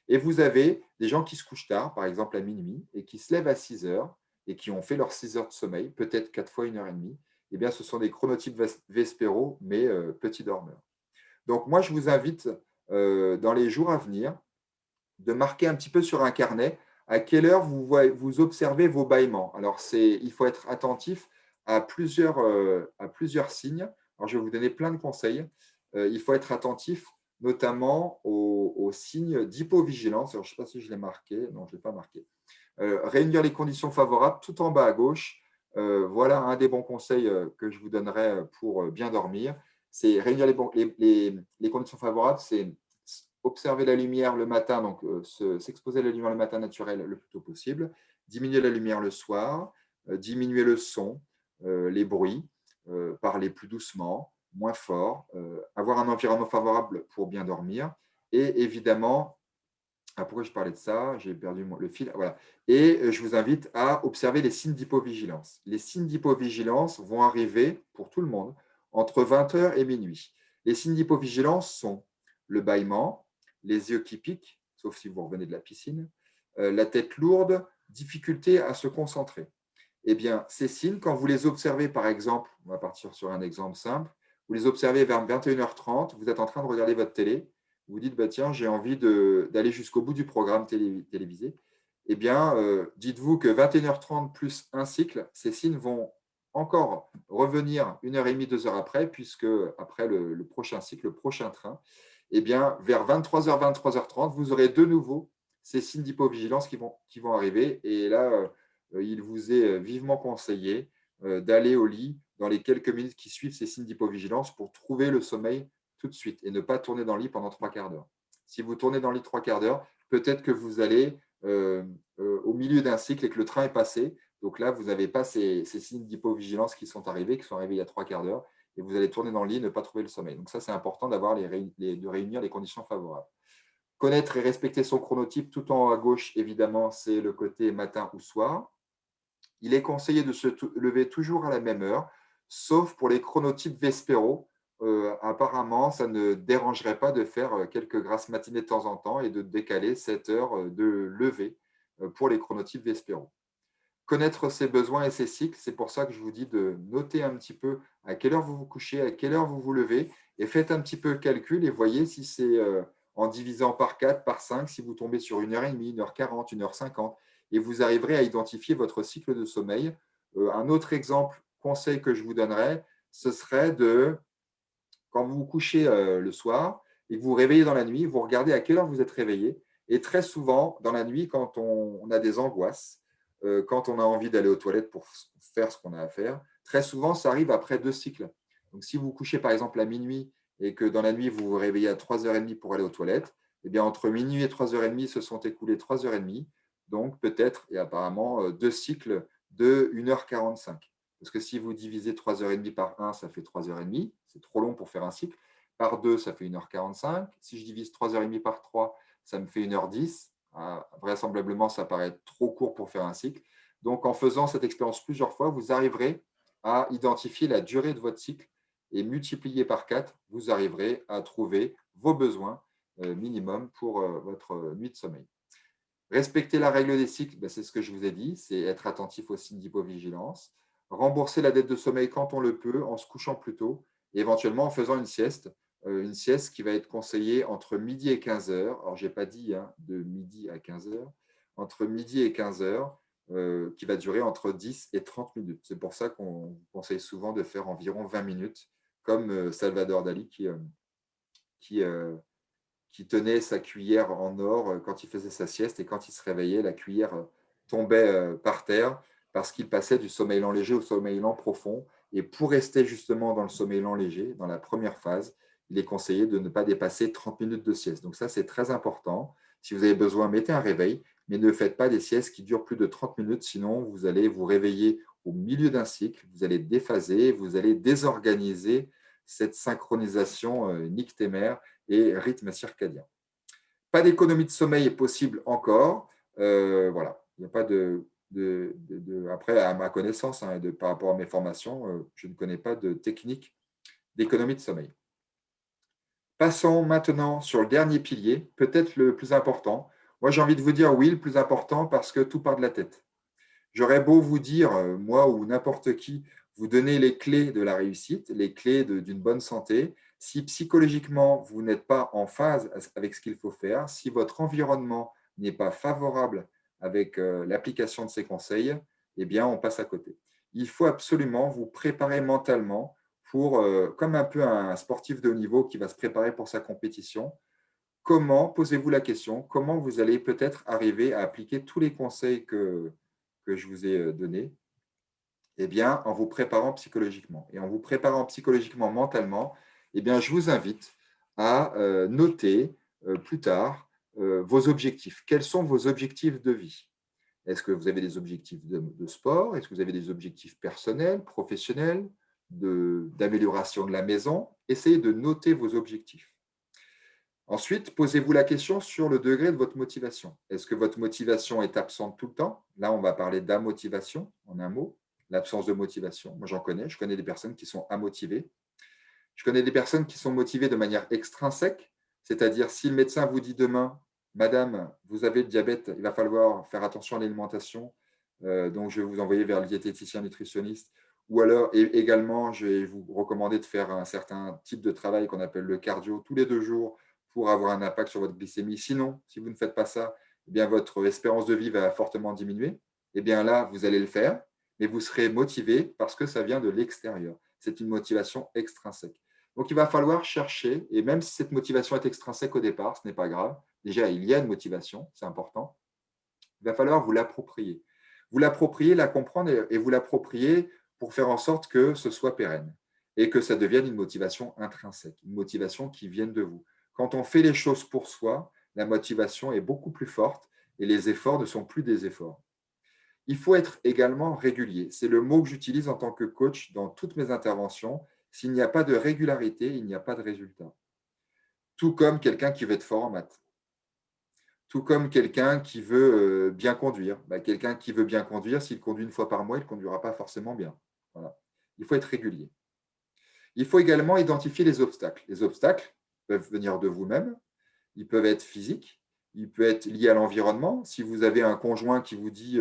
Et vous avez des gens qui se couchent tard, par exemple à minuit, et qui se lèvent à 6 heures et qui ont fait leurs 6 heures de sommeil, peut-être 4 fois 1h30, eh bien, ce sont des chronotypes vespéraux, mais petits dormeurs. Donc, moi, je vous invite dans les jours à venir de marquer un petit peu sur un carnet à quelle heure vous observez vos bâillements. Alors, il faut être attentif à plusieurs signes. Alors, je vais vous donner plein de conseils. Il faut être attentif notamment aux signes d'hypovigilance. Alors, je ne sais pas si je l'ai marqué. Non, je ne l'ai pas marqué. Réunir les conditions favorables tout en bas à gauche. Voilà un des bons conseils que je vous donnerai pour bien dormir. C'est réunir les conditions favorables, c'est observer la lumière le matin, donc s'exposer à la lumière le matin naturel le plus tôt possible, diminuer la lumière le soir, diminuer le son, les bruits, parler plus doucement, moins fort, avoir un environnement favorable pour bien dormir et évidemment, pourquoi je parlais de ça? J'ai perdu le fil. Voilà. Et je vous invite à observer les signes d'hypovigilance. Les signes d'hypovigilance vont arriver pour tout le monde entre 20h et minuit. Les signes d'hypovigilance sont le bâillement, les yeux qui piquent, sauf si vous revenez de la piscine, la tête lourde, difficulté à se concentrer. Eh bien, ces signes, quand vous les observez, par exemple, on va partir sur un exemple simple, vous les observez vers 21h30, vous êtes en train de regarder votre télé, vous dites, bah, tiens, j'ai envie d'aller jusqu'au bout du programme télévisé. Eh bien, dites-vous que 21h30 plus un cycle, ces signes vont encore revenir 1h30, 2 heures après, puisque après le prochain cycle, le prochain train, eh bien, vers 23h, 23h30, vous aurez de nouveau ces signes d'hypovigilance qui vont arriver. Et là, il vous est vivement conseillé d'aller au lit dans les quelques minutes qui suivent ces signes d'hypovigilance pour trouver le sommeil tout de suite et ne pas tourner dans le lit pendant 3 quarts d'heure. Si vous tournez dans le lit 3 quarts d'heure, peut-être que vous allez au milieu d'un cycle et que le train est passé. Donc là, vous n'avez pas ces signes d'hypovigilance qui sont arrivés il y a 3 quarts d'heure et vous allez tourner dans le lit et ne pas trouver le sommeil. Donc ça, c'est important de réunir les conditions favorables. Connaître et respecter son chronotype tout en haut à gauche, évidemment, c'est le côté matin ou soir. Il est conseillé de se lever toujours à la même heure, sauf pour les chronotypes vespéraux. Apparemment, ça ne dérangerait pas de faire quelques grasses matinées de temps en temps et de décaler cette heure de lever pour les chronotypes vespéraux. Connaître ses besoins et ses cycles, c'est pour ça que je vous dis de noter un petit peu à quelle heure vous vous couchez, à quelle heure vous vous levez, et faites un petit peu le calcul et voyez si c'est en divisant par 4, par 5, si vous tombez sur 1h30, 1h40, 1h50, et vous arriverez à identifier votre cycle de sommeil. Un autre exemple, conseil que je vous donnerais, ce serait quand vous vous couchez le soir et que vous vous réveillez dans la nuit, vous regardez à quelle heure vous êtes réveillé. Et très souvent, dans la nuit, quand on a des angoisses, quand on a envie d'aller aux toilettes pour faire ce qu'on a à faire, très souvent, ça arrive après 2 cycles. Donc, si vous vous couchez par exemple à minuit et que dans la nuit, vous vous réveillez à 3h30 pour aller aux toilettes, eh bien, entre minuit et 3h30 se sont écoulés 3h30. Donc, peut-être et apparemment 2 cycles de 1h45. Parce que si vous divisez 3h30 par 1, ça fait 3h30. C'est trop long pour faire un cycle. Par 2, ça fait 1h45. Si je divise 3h30 par 3, ça me fait 1h10. Vraisemblablement, ça paraît trop court pour faire un cycle. Donc, en faisant cette expérience plusieurs fois, vous arriverez à identifier la durée de votre cycle et multiplié par 4, vous arriverez à trouver vos besoins minimum pour votre nuit de sommeil. Respecter la règle des cycles, ben, c'est ce que je vous ai dit, c'est être attentif aux signes d'hypovigilance. Rembourser la dette de sommeil quand on le peut, en se couchant plus tôt, et éventuellement en faisant une sieste qui va être conseillée entre midi et 15 heures. Alors, je n'ai pas dit de midi à 15 heures, entre midi et 15 heures, qui va durer entre 10 et 30 minutes. C'est pour ça qu'on vous conseille souvent de faire environ 20 minutes, comme Salvador Dali qui, qui tenait sa cuillère en or quand il faisait sa sieste et quand il se réveillait, la cuillère tombait par terre parce qu'il passait du sommeil lent léger au sommeil lent profond. Et pour rester justement dans le sommeil lent léger, dans la première phase, il est conseillé de ne pas dépasser 30 minutes de sieste. Donc ça, c'est très important. Si vous avez besoin, mettez un réveil, mais ne faites pas des siestes qui durent plus de 30 minutes, sinon vous allez vous réveiller au milieu d'un cycle, vous allez déphaser, vous allez désorganiser cette synchronisation nictémaire et rythme circadien. Pas d'économie de sommeil est possible encore. Voilà, il n'y a pas après, à ma connaissance, par rapport à mes formations, je ne connais pas de technique d'économie de sommeil. Passons maintenant sur le dernier pilier, peut-être le plus important. Moi, j'ai envie de vous dire oui, le plus important parce que tout part de la tête. J'aurais beau vous dire, moi ou n'importe qui, vous donner les clés de la réussite, les clés d'une bonne santé. Si psychologiquement, vous n'êtes pas en phase avec ce qu'il faut faire, si votre environnement n'est pas favorable avec l'application de ces conseils, eh bien, on passe à côté. Il faut absolument vous préparer mentalement pour, comme un peu un sportif de haut niveau qui va se préparer pour sa compétition. Comment, posez-vous la question, comment vous allez peut-être arriver à appliquer tous les conseils que je vous ai donnés? Eh bien, en vous préparant psychologiquement. Et en vous préparant psychologiquement, mentalement, eh bien, je vous invite à noter plus tard vos objectifs. Quels sont vos objectifs de vie? Est-ce que vous avez des objectifs de sport? Est-ce que vous avez des objectifs personnels, professionnels, d'amélioration de la maison? Essayez de noter vos objectifs. Ensuite, posez-vous la question sur le degré de votre motivation. Est-ce que votre motivation est absente tout le temps? Là, on va parler d'amotivation, en un mot, l'absence de motivation. Moi, j'en connais. Je connais des personnes qui sont amotivées. Je connais des personnes qui sont motivées de manière extrinsèque, c'est-à-dire si le médecin vous dit demain, Madame, vous avez le diabète, il va falloir faire attention à l'alimentation, donc je vais vous envoyer vers le diététicien nutritionniste. Ou alors, également, je vais vous recommander de faire un certain type de travail qu'on appelle le cardio tous les 2 jours pour avoir un impact sur votre glycémie. Sinon, si vous ne faites pas ça, eh bien, votre espérance de vie va fortement diminuer. Eh bien là, vous allez le faire, mais vous serez motivé parce que ça vient de l'extérieur. C'est une motivation extrinsèque. Donc, il va falloir chercher, et même si cette motivation est extrinsèque au départ, ce n'est pas grave. Déjà, il y a une motivation, c'est important. Il va falloir vous l'approprier. Vous l'approprier, la comprendre et vous l'approprier pour faire en sorte que ce soit pérenne et que ça devienne une motivation intrinsèque, une motivation qui vienne de vous. Quand on fait les choses pour soi, la motivation est beaucoup plus forte et les efforts ne sont plus des efforts. Il faut être également régulier. C'est le mot que j'utilise en tant que coach dans toutes mes interventions. S'il n'y a pas de régularité, il n'y a pas de résultat. Tout comme quelqu'un qui veut être fort en maths. Tout comme quelqu'un qui veut bien conduire. Bah, quelqu'un qui veut bien conduire, s'il conduit une fois par mois, il ne conduira pas forcément bien. Voilà. Il faut être régulier. Il faut également identifier les obstacles. Les obstacles peuvent venir de vous-même, ils peuvent être physiques, ils peuvent être liés à l'environnement. Si vous avez un conjoint qui vous dit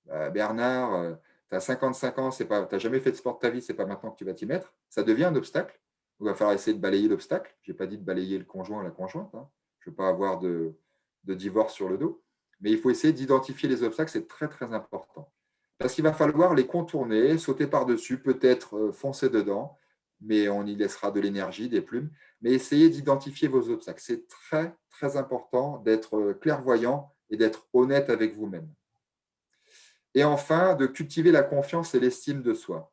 bah, Bernard, tu as 55 ans, tu n'as jamais fait de sport de ta vie, ce n'est pas maintenant que tu vas t'y mettre, ça devient un obstacle. Il va falloir essayer de balayer l'obstacle. Je n'ai pas dit de balayer le conjoint ou la conjointe. Hein. Je ne veux pas avoir de divorce sur le dos. Mais il faut essayer d'identifier les obstacles, c'est très, très important. Parce qu'il va falloir les contourner, sauter par-dessus, peut-être foncer dedans, mais on y laissera de l'énergie, des plumes. Mais essayez d'identifier vos obstacles. C'est très, très important d'être clairvoyant et d'être honnête avec vous-même. Et enfin, de cultiver la confiance et l'estime de soi.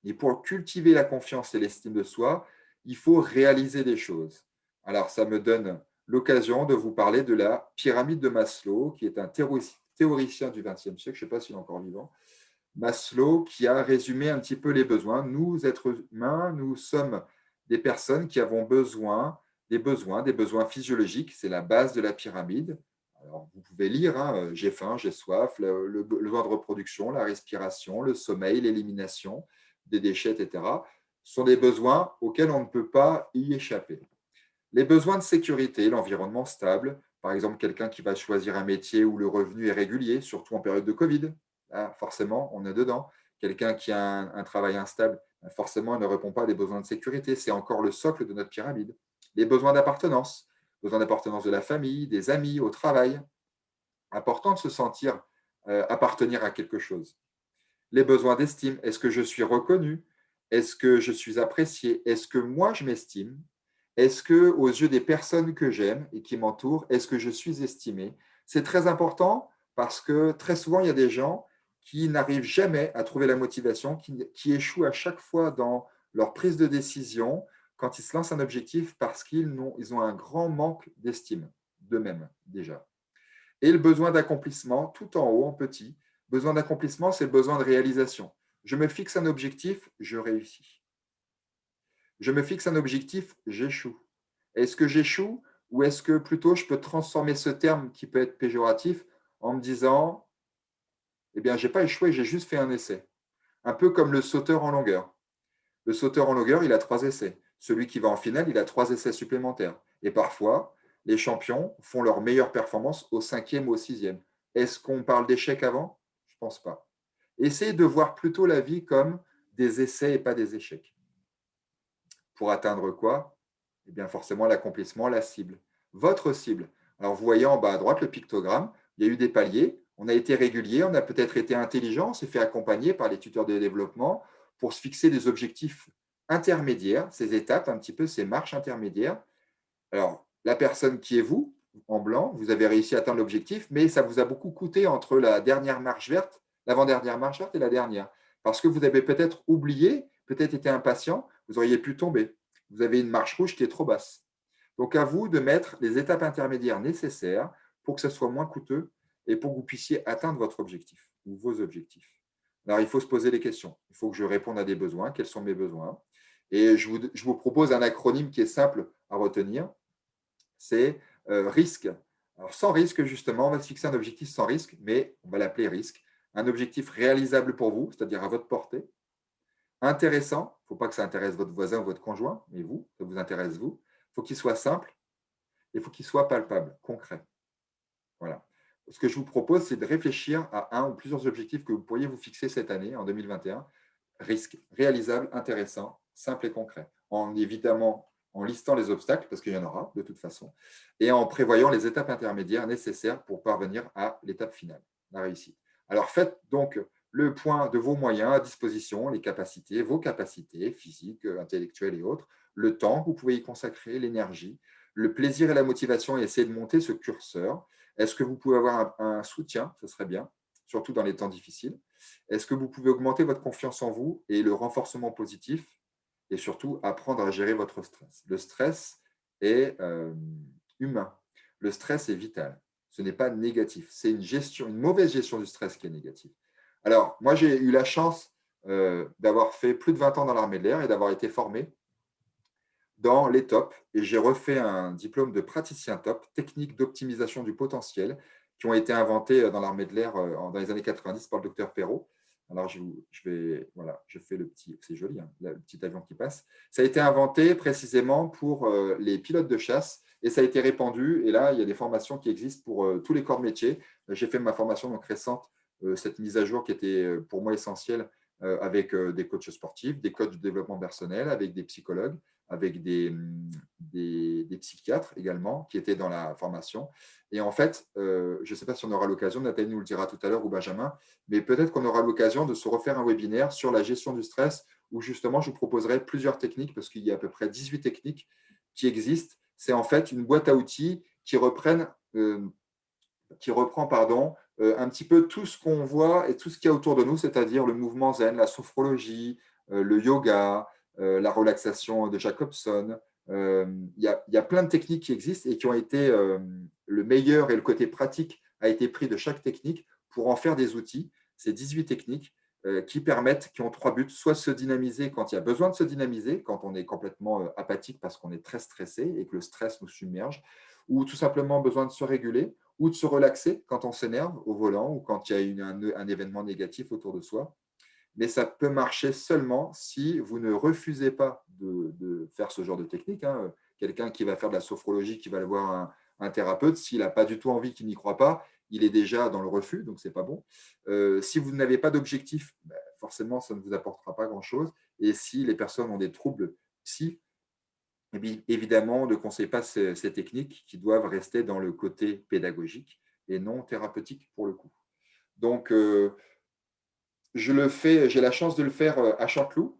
Et pour cultiver la confiance et l'estime de soi, il faut réaliser des choses. Alors, ça me donne l'occasion de vous parler de la pyramide de Maslow, qui est un théoricien du XXe siècle, je ne sais pas s'il est encore vivant. Maslow, qui a résumé un petit peu les besoins. Nous, êtres humains, nous sommes des personnes qui avons besoin, des besoins physiologiques, c'est la base de la pyramide. Alors, vous pouvez lire, hein, j'ai faim, j'ai soif, le besoin de reproduction, la respiration, le sommeil, l'élimination des déchets, etc. Ce sont des besoins auxquels on ne peut pas y échapper. Les besoins de sécurité, l'environnement stable, par exemple quelqu'un qui va choisir un métier où le revenu est régulier, surtout en période de Covid, là, forcément, on est dedans. Quelqu'un qui a un travail instable, forcément, ne répond pas à des besoins de sécurité. C'est encore le socle de notre pyramide. Les besoin d'appartenance de la famille, des amis, au travail. Important de se sentir appartenir à quelque chose. Les besoins d'estime, est-ce que je suis reconnu? Est-ce que je suis apprécié? Est-ce que moi, je m'estime? Est-ce que, aux yeux des personnes que j'aime et qui m'entourent, est-ce que je suis estimé? C'est très important parce que très souvent, il y a des gens qui n'arrivent jamais à trouver la motivation, qui échouent à chaque fois dans leur prise de décision quand ils se lancent un objectif parce ils ont un grand manque d'estime d'eux-mêmes déjà. Et le besoin d'accomplissement, tout en haut, en petit. Besoin d'accomplissement, c'est le besoin de réalisation. Je me fixe un objectif, je réussis. Je me fixe un objectif, j'échoue. Est-ce que j'échoue ou est-ce que plutôt je peux transformer ce terme qui peut être péjoratif en me disant, eh bien, je n'ai pas échoué, j'ai juste fait un essai. Un peu comme le sauteur en longueur. Le sauteur en longueur, il a 3 essais. Celui qui va en finale, il a 3 essais supplémentaires. Et parfois, les champions font leur meilleure performance au 5e ou au 6e. Est-ce qu'on parle d'échec avant? Je ne pense pas. Essayez de voir plutôt la vie comme des essais et pas des échecs. Pour atteindre quoi? Eh bien, forcément, l'accomplissement, la cible. Votre cible. Alors, vous voyez en bas à droite le pictogramme, il y a eu des paliers, on a été régulier, on a peut-être été intelligent, on s'est fait accompagner par les tuteurs de développement pour se fixer des objectifs intermédiaires, ces étapes, un petit peu ces marches intermédiaires. Alors, la personne qui est vous, en blanc, vous avez réussi à atteindre l'objectif, mais ça vous a beaucoup coûté entre la dernière marche verte, l'avant-dernière marche verte et la dernière. Parce que vous avez peut-être oublié, peut-être été impatient, vous auriez pu tomber. Vous avez une marche rouge qui est trop basse. Donc, à vous de mettre les étapes intermédiaires nécessaires pour que ce soit moins coûteux et pour que vous puissiez atteindre votre objectif ou vos objectifs. Alors, il faut se poser des questions. Il faut que je réponde à des besoins. Quels sont mes besoins? Et je vous propose un acronyme qui est simple à retenir. C'est risque. Alors, sans risque, justement, on va se fixer un objectif sans risque, mais on va l'appeler risque. Un objectif réalisable pour vous, c'est-à-dire à votre portée. Intéressant, il ne faut pas que ça intéresse votre voisin ou votre conjoint, mais vous, ça vous intéresse vous. Il faut qu'il soit simple et il faut qu'il soit palpable, concret. Voilà. Ce que je vous propose, c'est de réfléchir à un ou plusieurs objectifs que vous pourriez vous fixer cette année, en 2021. Risque, réalisable, intéressant, simple et concret. En évidemment en listant les obstacles, parce qu'il y en aura de toute façon, et en prévoyant les étapes intermédiaires nécessaires pour parvenir à l'étape finale, la réussite. Alors faites donc le point de vos moyens à disposition, les capacités, vos capacités physiques, intellectuelles et autres, le temps que vous pouvez y consacrer, l'énergie, le plaisir et la motivation, et essayer de monter ce curseur. Est-ce que vous pouvez avoir un soutien? Ce serait bien, surtout dans les temps difficiles. Est-ce que vous pouvez augmenter votre confiance en vous et le renforcement positif et surtout apprendre à gérer votre stress? Le stress est humain. Le stress est vital. Ce n'est pas négatif. C'est une mauvaise gestion du stress qui est négative. Alors, moi, j'ai eu la chance d'avoir fait plus de 20 ans dans l'armée de l'air et d'avoir été formé dans les TOP et j'ai refait un diplôme de praticien TOP, technique d'optimisation du potentiel, qui ont été inventés dans l'armée de l'air dans les années 90 par le docteur Perrault. Alors, voilà, je fais le petit, c'est joli, hein, le petit avion qui passe. Ça a été inventé précisément pour les pilotes de chasse et ça a été répandu. Et là, il y a des formations qui existent pour tous les corps de métier. J'ai fait ma formation donc récente, cette mise à jour qui était pour moi essentielle, avec des coachs sportifs, des coachs de développement personnel, avec des psychologues, avec des psychiatres également qui étaient dans la formation. Et en fait, je ne sais pas si on aura l'occasion, Nathalie nous le dira tout à l'heure ou Benjamin, mais peut-être qu'on aura l'occasion de se refaire un webinaire sur la gestion du stress où justement je vous proposerai plusieurs techniques parce qu'il y a à peu près 18 techniques qui existent. C'est en fait une boîte à outils qui reprend un petit peu tout ce qu'on voit et tout ce qu'il y a autour de nous, c'est-à-dire le mouvement zen, la sophrologie, le yoga, la relaxation de Jacobson. Il y a plein de techniques qui existent et qui ont été le meilleur et le côté pratique a été pris de chaque technique pour en faire des outils. Ces 18 techniques qui ont 3 buts, soit se dynamiser quand il y a besoin de se dynamiser, quand on est complètement apathique parce qu'on est très stressé et que le stress nous submerge, ou tout simplement besoin de se réguler, ou de se relaxer quand on s'énerve au volant ou quand il y a un événement négatif autour de soi. Mais ça peut marcher seulement si vous ne refusez pas de faire ce genre de technique. Hein. Quelqu'un qui va faire de la sophrologie, qui va aller voir un thérapeute, s'il n'a pas du tout envie, qu'il n'y croit pas, il est déjà dans le refus, donc ce n'est pas bon. Si vous n'avez pas d'objectif, ben, forcément, ça ne vous apportera pas grand-chose. Et si les personnes ont des troubles psy, eh bien, évidemment, on ne conseille pas ces techniques qui doivent rester dans le côté pédagogique et non thérapeutique pour le coup. Donc, je le fais, j'ai la chance de le faire à Chanteloup.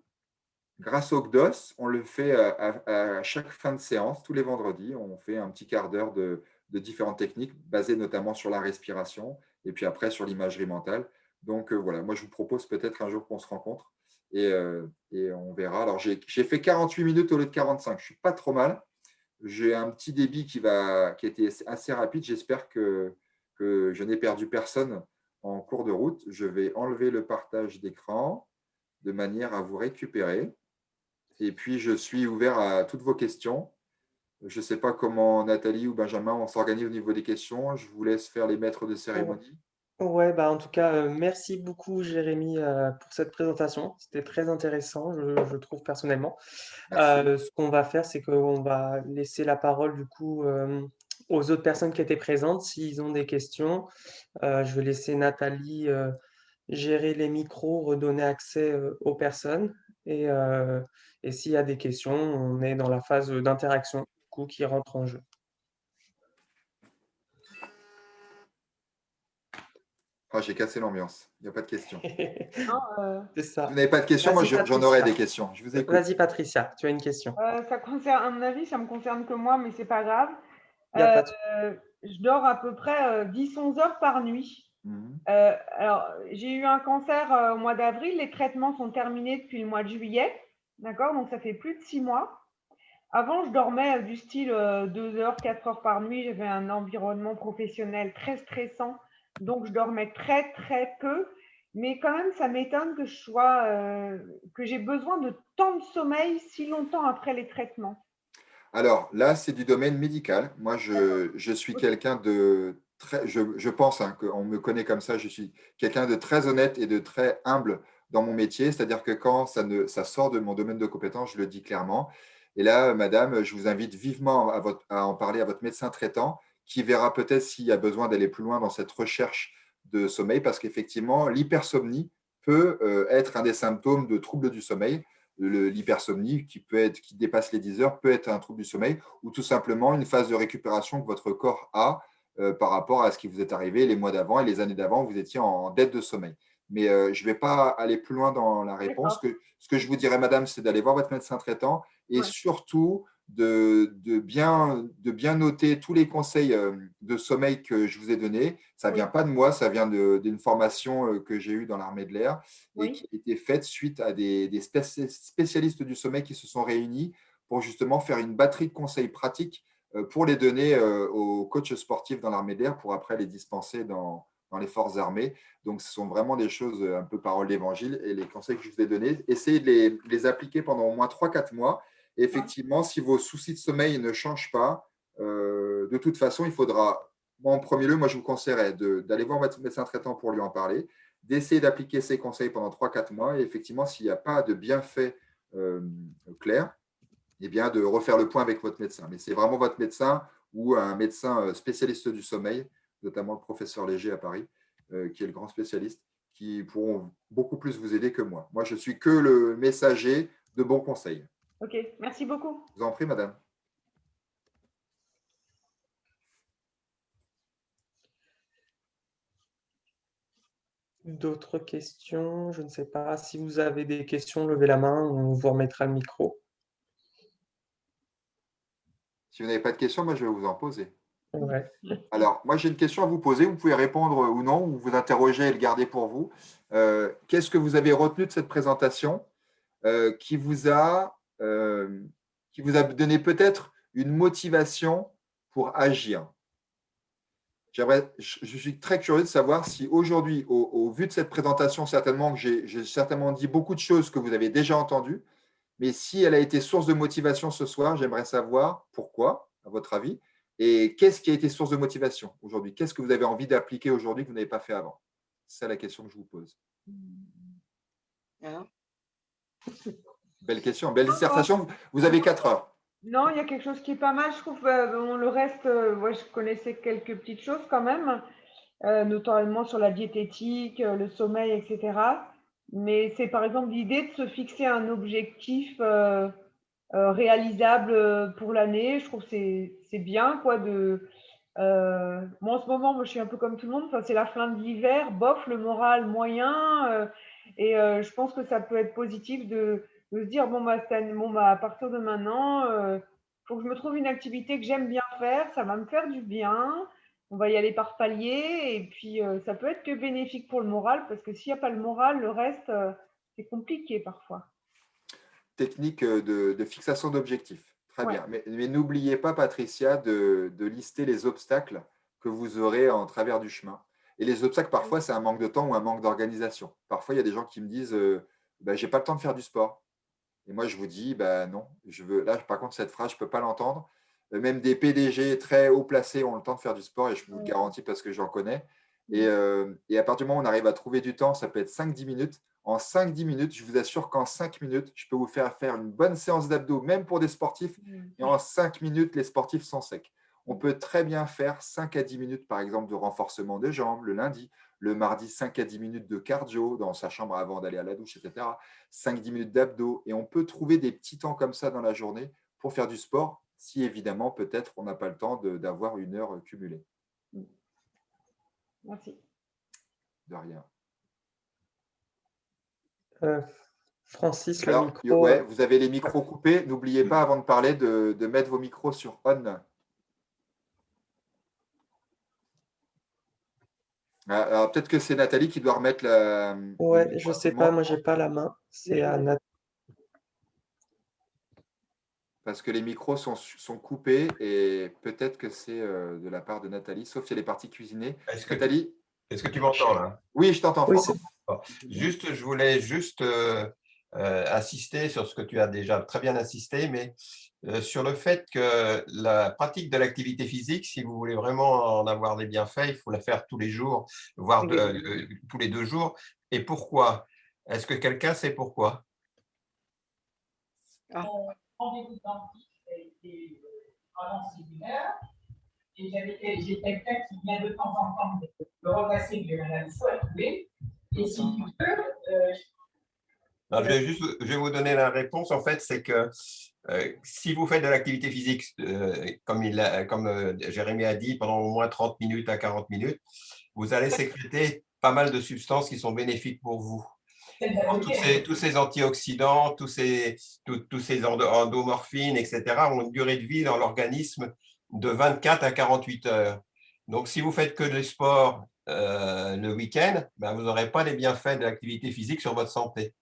Grâce au GDOS, on le fait à chaque fin de séance, tous les vendredis. On fait un petit quart d'heure de différentes techniques basées notamment sur la respiration et puis après sur l'imagerie mentale. Donc voilà, moi je vous propose peut-être un jour qu'on se rencontre et on verra. Alors j'ai fait 48 minutes au lieu de 45. Je ne suis pas trop mal. J'ai un petit débit qui a été assez rapide. J'espère que je n'ai perdu personne en cours de route. Je vais enlever le partage d'écran de manière à vous récupérer. Et puis, je suis ouvert à toutes vos questions. Je ne sais pas comment Nathalie ou Benjamin on s'organise au niveau des questions. Je vous laisse faire les maîtres de cérémonie. Ouais, bah en tout cas, merci beaucoup Jérémy pour cette présentation. C'était très intéressant, je trouve personnellement. Merci. Ce qu'on va faire, c'est qu'on va laisser la parole du coup aux autres personnes qui étaient présentes. S'ils ont des questions, je vais laisser Nathalie gérer les micros, redonner accès aux personnes. Et, euh, et s'il y a des questions, on est dans la phase d'interaction du coup, qui rentre en jeu. Ah, j'ai cassé l'ambiance. Il n'y a pas de questions. Non, C'est Si vous ça. n'avez pas de questions, moi Vas-y, j'en aurai Patricia. des questions. Je vous écoute. Vas-y, Patricia, tu as une question. ça concerne, à mon avis, ça me concerne que moi, mais c'est pas grave. Il n'y a pas de... Je dors à peu près 10-11 heures par nuit. Mhm. Alors, j'ai eu un cancer au mois d'avril. Les traitements sont terminés depuis le mois de juillet. D'accord? Donc, ça fait plus de 6 mois. Avant, je dormais du style 2 heures, 4 heures par nuit. J'avais un environnement professionnel très stressant. Donc, je dormais très, très peu. Mais quand même, ça m'étonne que j'ai besoin de tant de sommeil si longtemps après les traitements. Alors là, c'est du domaine médical. Moi, je suis Ok. quelqu'un de très, je pense hein, qu'on me connaît comme ça, je suis quelqu'un de très honnête et de très humble dans mon métier. C'est-à-dire que quand ça sort de mon domaine de compétence, je le dis clairement. Et là, madame, je vous invite vivement à en parler à votre médecin traitant qui verra peut-être s'il y a besoin d'aller plus loin dans cette recherche de sommeil parce qu'effectivement, l'hypersomnie peut être un des symptômes de troubles du sommeil. L'hypersomnie qui dépasse les 10 heures peut être un trouble du sommeil ou tout simplement une phase de récupération que votre corps a par rapport à ce qui vous est arrivé les mois d'avant et les années d'avant, vous étiez en dette de sommeil. Mais je ne vais pas aller plus loin dans la réponse. D'accord. Ce que je vous dirais, madame, c'est d'aller voir votre médecin traitant et Ouais. surtout de bien noter tous les conseils de sommeil que je vous ai donnés. Ça ne Oui. vient pas de moi, ça vient d'une formation que j'ai eue dans l'armée de l'air et Oui. qui a été faite suite à des spécialistes du sommeil qui se sont réunis pour justement faire une batterie de conseils pratiques pour les donner aux coachs sportifs dans l'armée de l'air pour après les dispenser dans les forces armées. Donc, ce sont vraiment des choses un peu parole d'évangile et les conseils que je vous ai donnés, essayez de les appliquer pendant au moins 3-4 mois. Et Ouais. effectivement, si vos soucis de sommeil ne changent pas, de toute façon, il faudra, en premier lieu, moi je vous conseillerais d'aller voir votre médecin traitant pour lui en parler, d'essayer d'appliquer ces conseils pendant 3-4 mois. Et effectivement, s'il n'y a pas de bienfait clair, eh bien, de refaire le point avec votre médecin. Mais c'est vraiment votre médecin ou un médecin spécialiste du sommeil, notamment le professeur Léger à Paris, qui est le grand spécialiste, qui pourront beaucoup plus vous aider que moi. Moi, je suis que le messager de bons conseils. Ok. Merci beaucoup. Je vous en prie, madame. D'autres questions? Je ne sais pas. Si vous avez des questions, levez la main, on vous remettra le micro. Si vous n'avez pas de questions, moi, je vais vous en poser. Ouais. Alors, moi, j'ai une question à vous poser. Vous pouvez répondre ou non, ou vous interroger et le garder pour vous. Qu'est-ce que vous avez retenu de cette présentation qui vous a donné peut-être une motivation pour agir? Je suis très curieux de savoir si aujourd'hui, au vu de cette présentation, certainement que j'ai certainement dit beaucoup de choses que vous avez déjà entendues, mais si elle a été source de motivation ce soir, j'aimerais savoir pourquoi, à votre avis, Et qu'est-ce qui a été source de motivation aujourd'hui? Qu'est-ce que vous avez envie d'appliquer aujourd'hui que vous n'avez pas fait avant? C'est la question que je vous pose. Hein? Belle question, belle dissertation. Vous avez 4 heures. Non, il y a quelque chose qui est pas mal, je trouve. Bon, le reste, moi, je connaissais quelques petites choses quand même, notamment sur la diététique, le sommeil, etc. Mais c'est par exemple l'idée de se fixer un objectif réalisable pour l'année. Je trouve que c'est bien, quoi. Moi, en ce moment, moi, je suis un peu comme tout le monde. Enfin, c'est la fin de l'hiver, bof, le moral moyen. Et je pense que ça peut être positif de se dire, bon, bah, à partir de maintenant, faut que je me trouve une activité que j'aime bien faire. Ça va me faire du bien. On va y aller par paliers. Et puis, ça peut être que bénéfique pour le moral, parce que s'il n'y a pas le moral, le reste, c'est compliqué parfois. Technique de fixation d'objectifs. Très Ouais. bien. Mais n'oubliez pas, Patricia, de lister les obstacles que vous aurez en travers du chemin. Et les obstacles, parfois, c'est un manque de temps ou un manque d'organisation. Parfois, il y a des gens qui me disent bah, j'ai pas le temps de faire du sport. Et moi, je vous dis bah, non. Là, par contre, cette phrase, je ne peux pas l'entendre. Même des PDG très haut placés ont le temps de faire du sport et je vous le garantis parce que j'en connais. Et à partir du moment où on arrive à trouver du temps, ça peut être 5-10 minutes. En 5-10 minutes, je vous assure qu'en 5 minutes, je peux vous faire une bonne séance d'abdos, même pour des sportifs. Et en 5 minutes, les sportifs sont secs. On peut très bien faire 5 à 10 minutes, par exemple, de renforcement des jambes le lundi. Le mardi, 5 à 10 minutes de cardio dans sa chambre avant d'aller à la douche, etc. 5-10 minutes d'abdos. Et on peut trouver des petits temps comme ça dans la journée pour faire du sport, si évidemment, peut-être, on n'a pas le temps d'avoir 1 heure cumulée. Merci. De rien. Francis, le Alors, micro. ouais, vous avez les micros coupés. N'oubliez pas, avant de parler, de mettre vos micros sur on. Alors, peut-être que c'est Nathalie qui doit remettre la. Ouais, je sais pas, moi, j'ai pas la main. C'est à Nathalie. Parce que les micros sont coupés et peut-être que c'est de la part de Nathalie, sauf si elle est partie cuisiner. Nathalie? Est-ce que tu m'entends là? Oui, je t'entends. Oui, Juste, je voulais juste insister sur ce que tu as déjà très bien insisté, mais sur le fait que la pratique de l'activité physique, si vous voulez vraiment en avoir des bienfaits, il faut la faire tous les jours, voire tous les 2 jours. Et pourquoi? Est-ce que quelqu'un sait pourquoi? Rendez-vous dentiste a été vraiment séminaire. Et j'ai quelqu'un qui vient de temps en temps me remplacer, que j'ai une fois trouvé. Et si tu veux. Non, je vais vous donner la réponse. En fait, c'est que si vous faites de l'activité physique, comme Jérémy a dit, pendant au moins 30 minutes à 40 minutes, vous allez sécréter pas mal de substances qui sont bénéfiques pour vous. Alors, tous ces antioxydants, tous ces endomorphines, etc., ont une durée de vie dans l'organisme de 24 à 48 heures. Donc, si vous faites que du sport le week-end, ben, vous n'aurez pas les bienfaits de l'activité physique sur votre santé.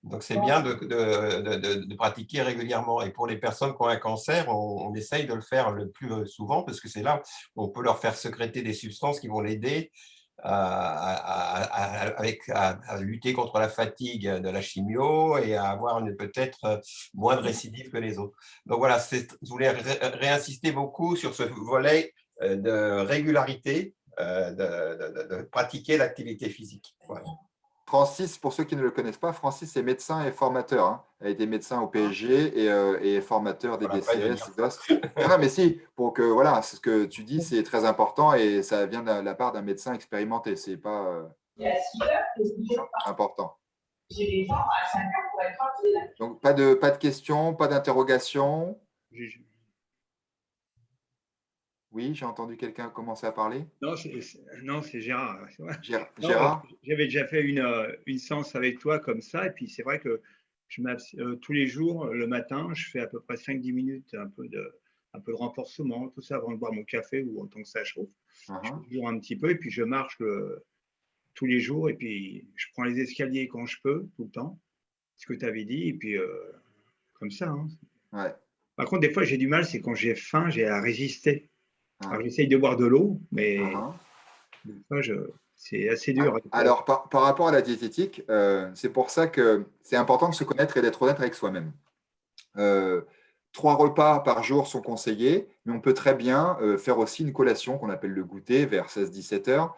Donc, c'est bien de pratiquer régulièrement. Et pour les personnes qui ont un cancer, on essaye de le faire le plus souvent parce que c'est là où on peut leur faire sécréter des substances qui vont l'aider à lutter contre la fatigue de la chimio et à avoir peut-être moins de récidive que les autres. Donc voilà, je voulais réinsister beaucoup sur ce volet de régularité, de pratiquer l'activité physique. Voilà. Francis, pour ceux qui ne le connaissent pas, Francis est médecin et formateur. Hein. Il a été médecin au PSG et formateur des DCS. Non, mais si, pour que voilà, c'est ce que tu dis, c'est très important et ça vient de la part d'un médecin expérimenté. C'est pas important. J'ai des gens à 5 heures pour être tranquille. Donc pas de questions, pas d'interrogations. Oui, j'ai entendu quelqu'un commencer à parler. Non, c'est Gérard. Gérard. J'avais déjà fait une séance avec toi comme ça, et puis c'est vrai que tous les jours, le matin, je fais à peu près 5-10 minutes, un peu de renforcement, tout ça avant de boire mon café ou en tant que ça chauffe. Je fais toujours un petit peu, et puis je marche tous les jours, et puis je prends les escaliers quand je peux, tout le temps, ce que tu avais dit, et puis comme ça. Hein. Ouais. Par contre, des fois, j'ai du mal, c'est quand j'ai faim, j'ai à résister. Alors, j'essaye de boire de l'eau, mais des fois, c'est assez dur. Alors, par rapport à la diététique, c'est pour ça que c'est important de se connaître et d'être honnête avec soi-même. 3 repas par jour sont conseillés, mais on peut très bien faire aussi une collation qu'on appelle le goûter vers 16-17 heures.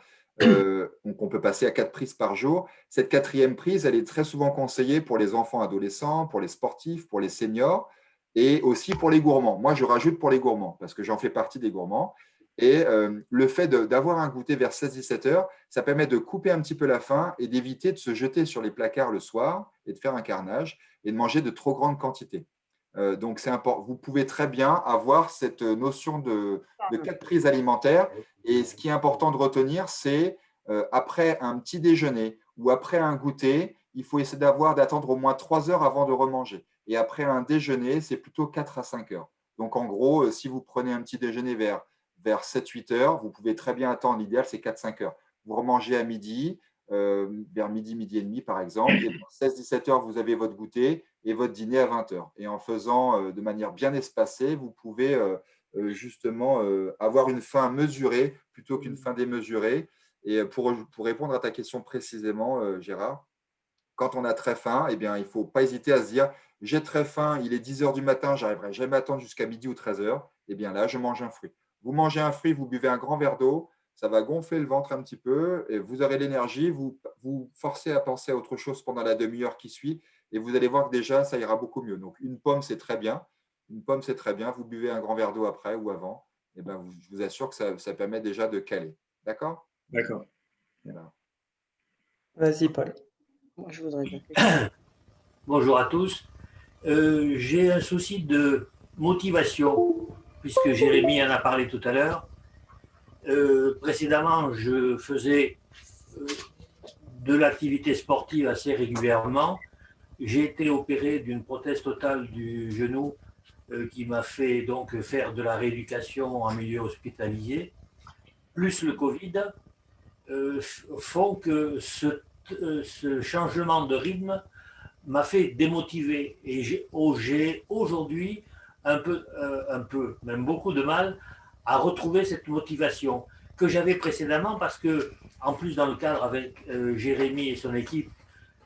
Donc, on peut passer à 4 prises par jour. Cette 4e prise, elle est très souvent conseillée pour les enfants adolescents, pour les sportifs, pour les seniors et aussi pour les gourmands. Moi, je rajoute pour les gourmands parce que j'en fais partie des gourmands. Et le fait d'avoir un goûter vers 16-17 heures, ça permet de couper un petit peu la faim et d'éviter de se jeter sur les placards le soir et de faire un carnage et de manger de trop grandes quantités. Donc, c'est important. Vous pouvez très bien avoir cette notion de 4 prises alimentaires. Et ce qui est important de retenir, c'est après un petit déjeuner ou après un goûter, il faut essayer d'attendre au moins 3 heures avant de remanger. Et après un déjeuner, c'est plutôt 4 à 5 heures. Donc, en gros, si vous prenez un petit déjeuner vers 7-8 heures, vous pouvez très bien attendre. L'idéal, c'est 4-5 heures. Vous remangez à midi, vers midi et demi, par exemple. Et 16-17 heures, vous avez votre goûter et votre dîner à 20 heures. Et en faisant de manière bien espacée, vous pouvez justement avoir une faim mesurée plutôt qu'une faim démesurée. Et pour répondre à ta question précisément, Gérard, quand on a très faim, eh bien, il ne faut pas hésiter à se dire « j'ai très faim, il est 10 heures du matin, je n'arriverai jamais à attendre jusqu'à midi ou 13 heures. » Eh bien là, je mange un fruit. Vous mangez un fruit, vous buvez un grand verre d'eau, ça va gonfler le ventre un petit peu, et vous aurez l'énergie, vous forcez à penser à autre chose pendant la demi-heure qui suit, et vous allez voir que déjà, ça ira beaucoup mieux. Donc, une pomme, c'est très bien. Une pomme, c'est très bien. Vous buvez un grand verre d'eau après ou avant, eh bien, je vous assure que ça permet déjà de caler. D'accord? D'accord. Voilà. Vas-y, Paul. Moi, je voudrais dire quelque chose. Bonjour à tous. J'ai un souci de motivation, puisque Jérémy en a parlé tout à l'heure. Précédemment, je faisais de l'activité sportive assez régulièrement. J'ai été opéré d'une prothèse totale du genou qui m'a fait donc faire de la rééducation en milieu hospitalisé, plus le Covid, font que ce changement de rythme m'a fait démotiver. Et j'ai aujourd'hui un peu, même beaucoup de mal à retrouver cette motivation que j'avais précédemment parce que, en plus, dans le cadre avec Jérémy et son équipe,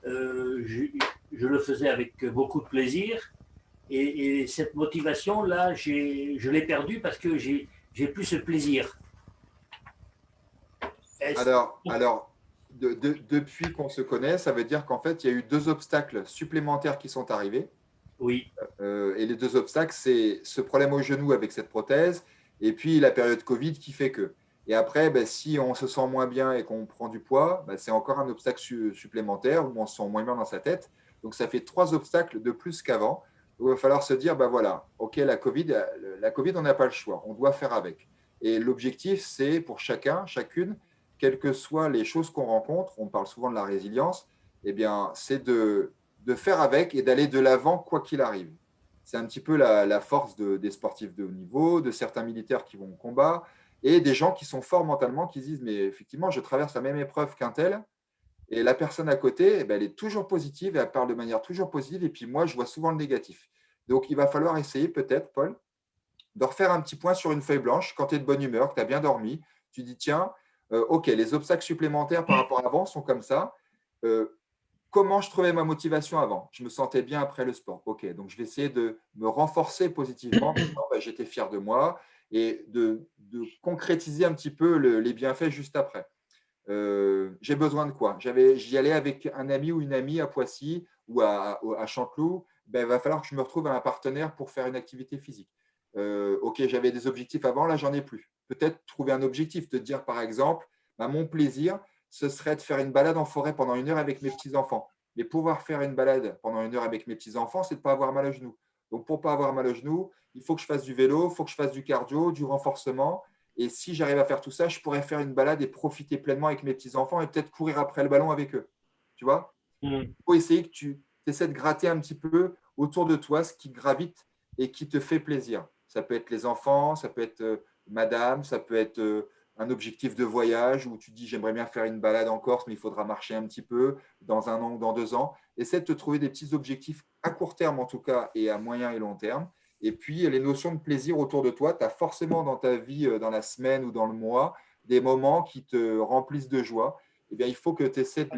je le faisais avec beaucoup de plaisir. Et cette motivation-là, je l'ai perdue parce que j'ai plus ce plaisir. Alors depuis qu'on se connaît, ça veut dire qu'en fait, il y a eu 2 obstacles supplémentaires qui sont arrivés. Oui. Et les 2 obstacles, c'est ce problème au genou avec cette prothèse et puis la période Covid qui fait que. Et après, si on se sent moins bien et qu'on prend du poids, c'est encore un obstacle supplémentaire où on se sent moins bien dans sa tête. Donc, ça fait 3 obstacles de plus qu'avant. Il va falloir se dire, voilà, OK, la COVID, on n'a pas le choix. On doit faire avec. Et l'objectif, c'est pour chacune, quelles que soient les choses qu'on rencontre, on parle souvent de la résilience, eh bien, c'est de faire avec et d'aller de l'avant quoi qu'il arrive. C'est un petit peu la force des sportifs de haut niveau, de certains militaires qui vont au combat et des gens qui sont forts mentalement, qui se disent « mais effectivement, je traverse la même épreuve qu'un tel ». Et la personne à côté, elle est toujours positive et elle parle de manière toujours positive. Et puis moi, je vois souvent le négatif. Donc, il va falloir essayer peut-être, Paul, de refaire un petit point sur une feuille blanche quand tu es de bonne humeur, que tu as bien dormi. Tu dis, tiens, OK, les obstacles supplémentaires par rapport à avant sont comme ça. Comment je trouvais ma motivation avant? Je me sentais bien après le sport. OK, donc je vais essayer de me renforcer positivement. J'étais fier de moi et de concrétiser un petit peu les bienfaits juste après. J'ai besoin de quoi? J'y allais avec un ami ou une amie à Poissy ou à Chanteloup. Il va falloir que je me retrouve un partenaire pour faire une activité physique. OK, j'avais des objectifs avant, là, j'en ai plus. Peut-être trouver un objectif, te dire par exemple, mon plaisir, ce serait de faire une balade en forêt pendant 1 heure avec mes petits-enfants. Mais pouvoir faire une balade pendant 1 heure avec mes petits-enfants, c'est de ne pas avoir mal au genou. Donc, pour ne pas avoir mal au genou, il faut que je fasse du vélo, il faut que je fasse du cardio, du renforcement. Et si j'arrive à faire tout ça, je pourrais faire une balade et profiter pleinement avec mes petits-enfants et peut-être courir après le ballon avec eux. Tu vois? Il faut essayer que tu essaies de gratter un petit peu autour de toi ce qui gravite et qui te fait plaisir. Ça peut être les enfants, ça peut être madame, ça peut être un objectif de voyage où tu dis j'aimerais bien faire une balade en Corse, mais il faudra marcher un petit peu dans 1 an ou dans 2 ans. Essaie de te trouver des petits objectifs à court terme en tout cas et à moyen et long terme. Et puis, les notions de plaisir autour de toi, tu as forcément dans ta vie, dans la semaine ou dans le mois, des moments qui te remplissent de joie. Eh bien, il faut que tu essaies de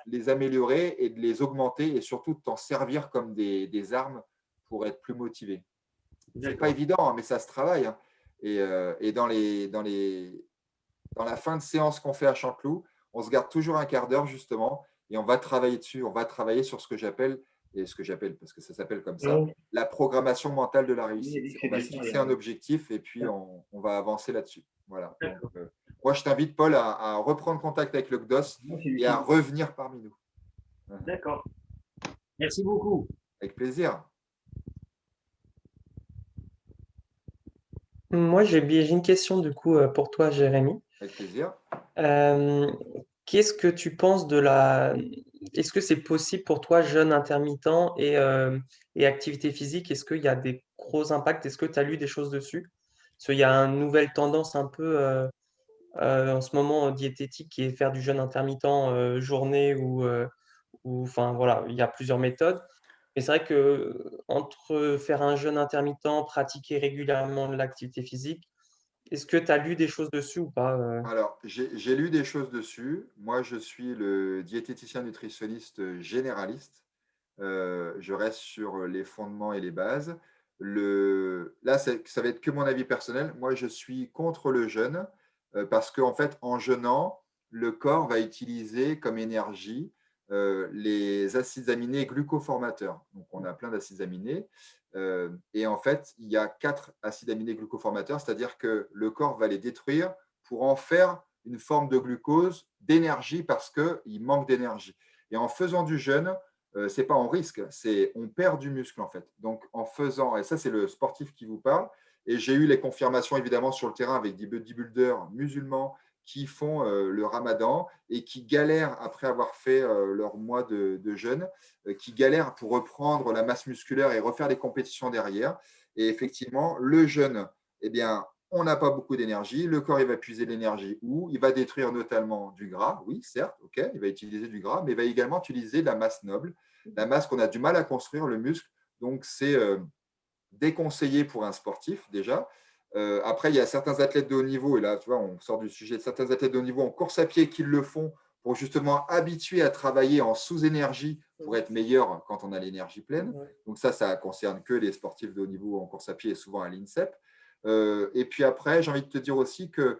les améliorer et de les augmenter et surtout de t'en servir comme des armes pour être plus motivé. C'est pas évident, hein, mais ça se travaille. Hein. Et dans la fin de séance qu'on fait à Chanteloup, on se garde toujours un quart d'heure justement et on va travailler dessus. On va travailler sur ce que j'appelle, parce que ça s'appelle comme ça, la programmation mentale de la réussite. On va se fixer un objectif et puis on va avancer là-dessus. Voilà. Donc, moi, je t'invite, Paul, à reprendre contact avec le CDOS et à revenir parmi nous. D'accord. Merci beaucoup. Avec plaisir. Moi, j'ai une question du coup pour toi, Jérémy. Avec plaisir. Qu'est-ce que tu penses Est-ce que c'est possible pour toi, jeûne intermittent et activité physique? Est-ce qu'il y a des gros impacts? Est-ce que tu as lu des choses dessus? Parce qu'il y a une nouvelle tendance un peu en ce moment en diététique qui est faire du jeûne intermittent journée enfin voilà, il y a plusieurs méthodes. Mais c'est vrai que entre faire un jeûne intermittent, pratiquer régulièrement de l'activité physique, est-ce que tu as lu des choses dessus ou pas Alors, j'ai lu des choses dessus. Moi, je suis le diététicien nutritionniste généraliste. Je reste sur les fondements et les bases. Là, ça va être que mon avis personnel. Moi, je suis contre le jeûne parce qu'en fait, en jeûnant, le corps va utiliser comme énergie les acides aminés glucoformateurs. Donc, on a plein d'acides aminés. Et en fait, il y a 4 acides aminés glucoformateurs, c'est-à-dire que le corps va les détruire pour en faire une forme de glucose, d'énergie, parce qu'il manque d'énergie. Et en faisant du jeûne, ce n'est pas en risque, on perd du muscle en fait. Donc en faisant, et ça c'est le sportif qui vous parle, et j'ai eu les confirmations évidemment sur le terrain avec des bodybuilders musulmans qui font le ramadan et qui galèrent après avoir fait leur mois de jeûne, qui galèrent pour reprendre la masse musculaire et refaire les compétitions derrière. Et effectivement, le jeûne, eh bien, on n'a pas beaucoup d'énergie, le corps il va puiser l'énergie où il va détruire notamment du gras, oui certes, ok, il va utiliser du gras, mais il va également utiliser la masse noble, la masse qu'on a du mal à construire, le muscle, donc c'est déconseillé pour un sportif déjà. Après, il y a certains athlètes de haut niveau, et là tu vois, on sort du sujet, certains athlètes de haut niveau en course à pied qui le font pour justement habituer à travailler en sous-énergie pour être meilleur quand on a l'énergie pleine. Donc ça concerne que les sportifs de haut niveau en course à pied et souvent à l'INSEP. Et puis après, j'ai envie de te dire aussi que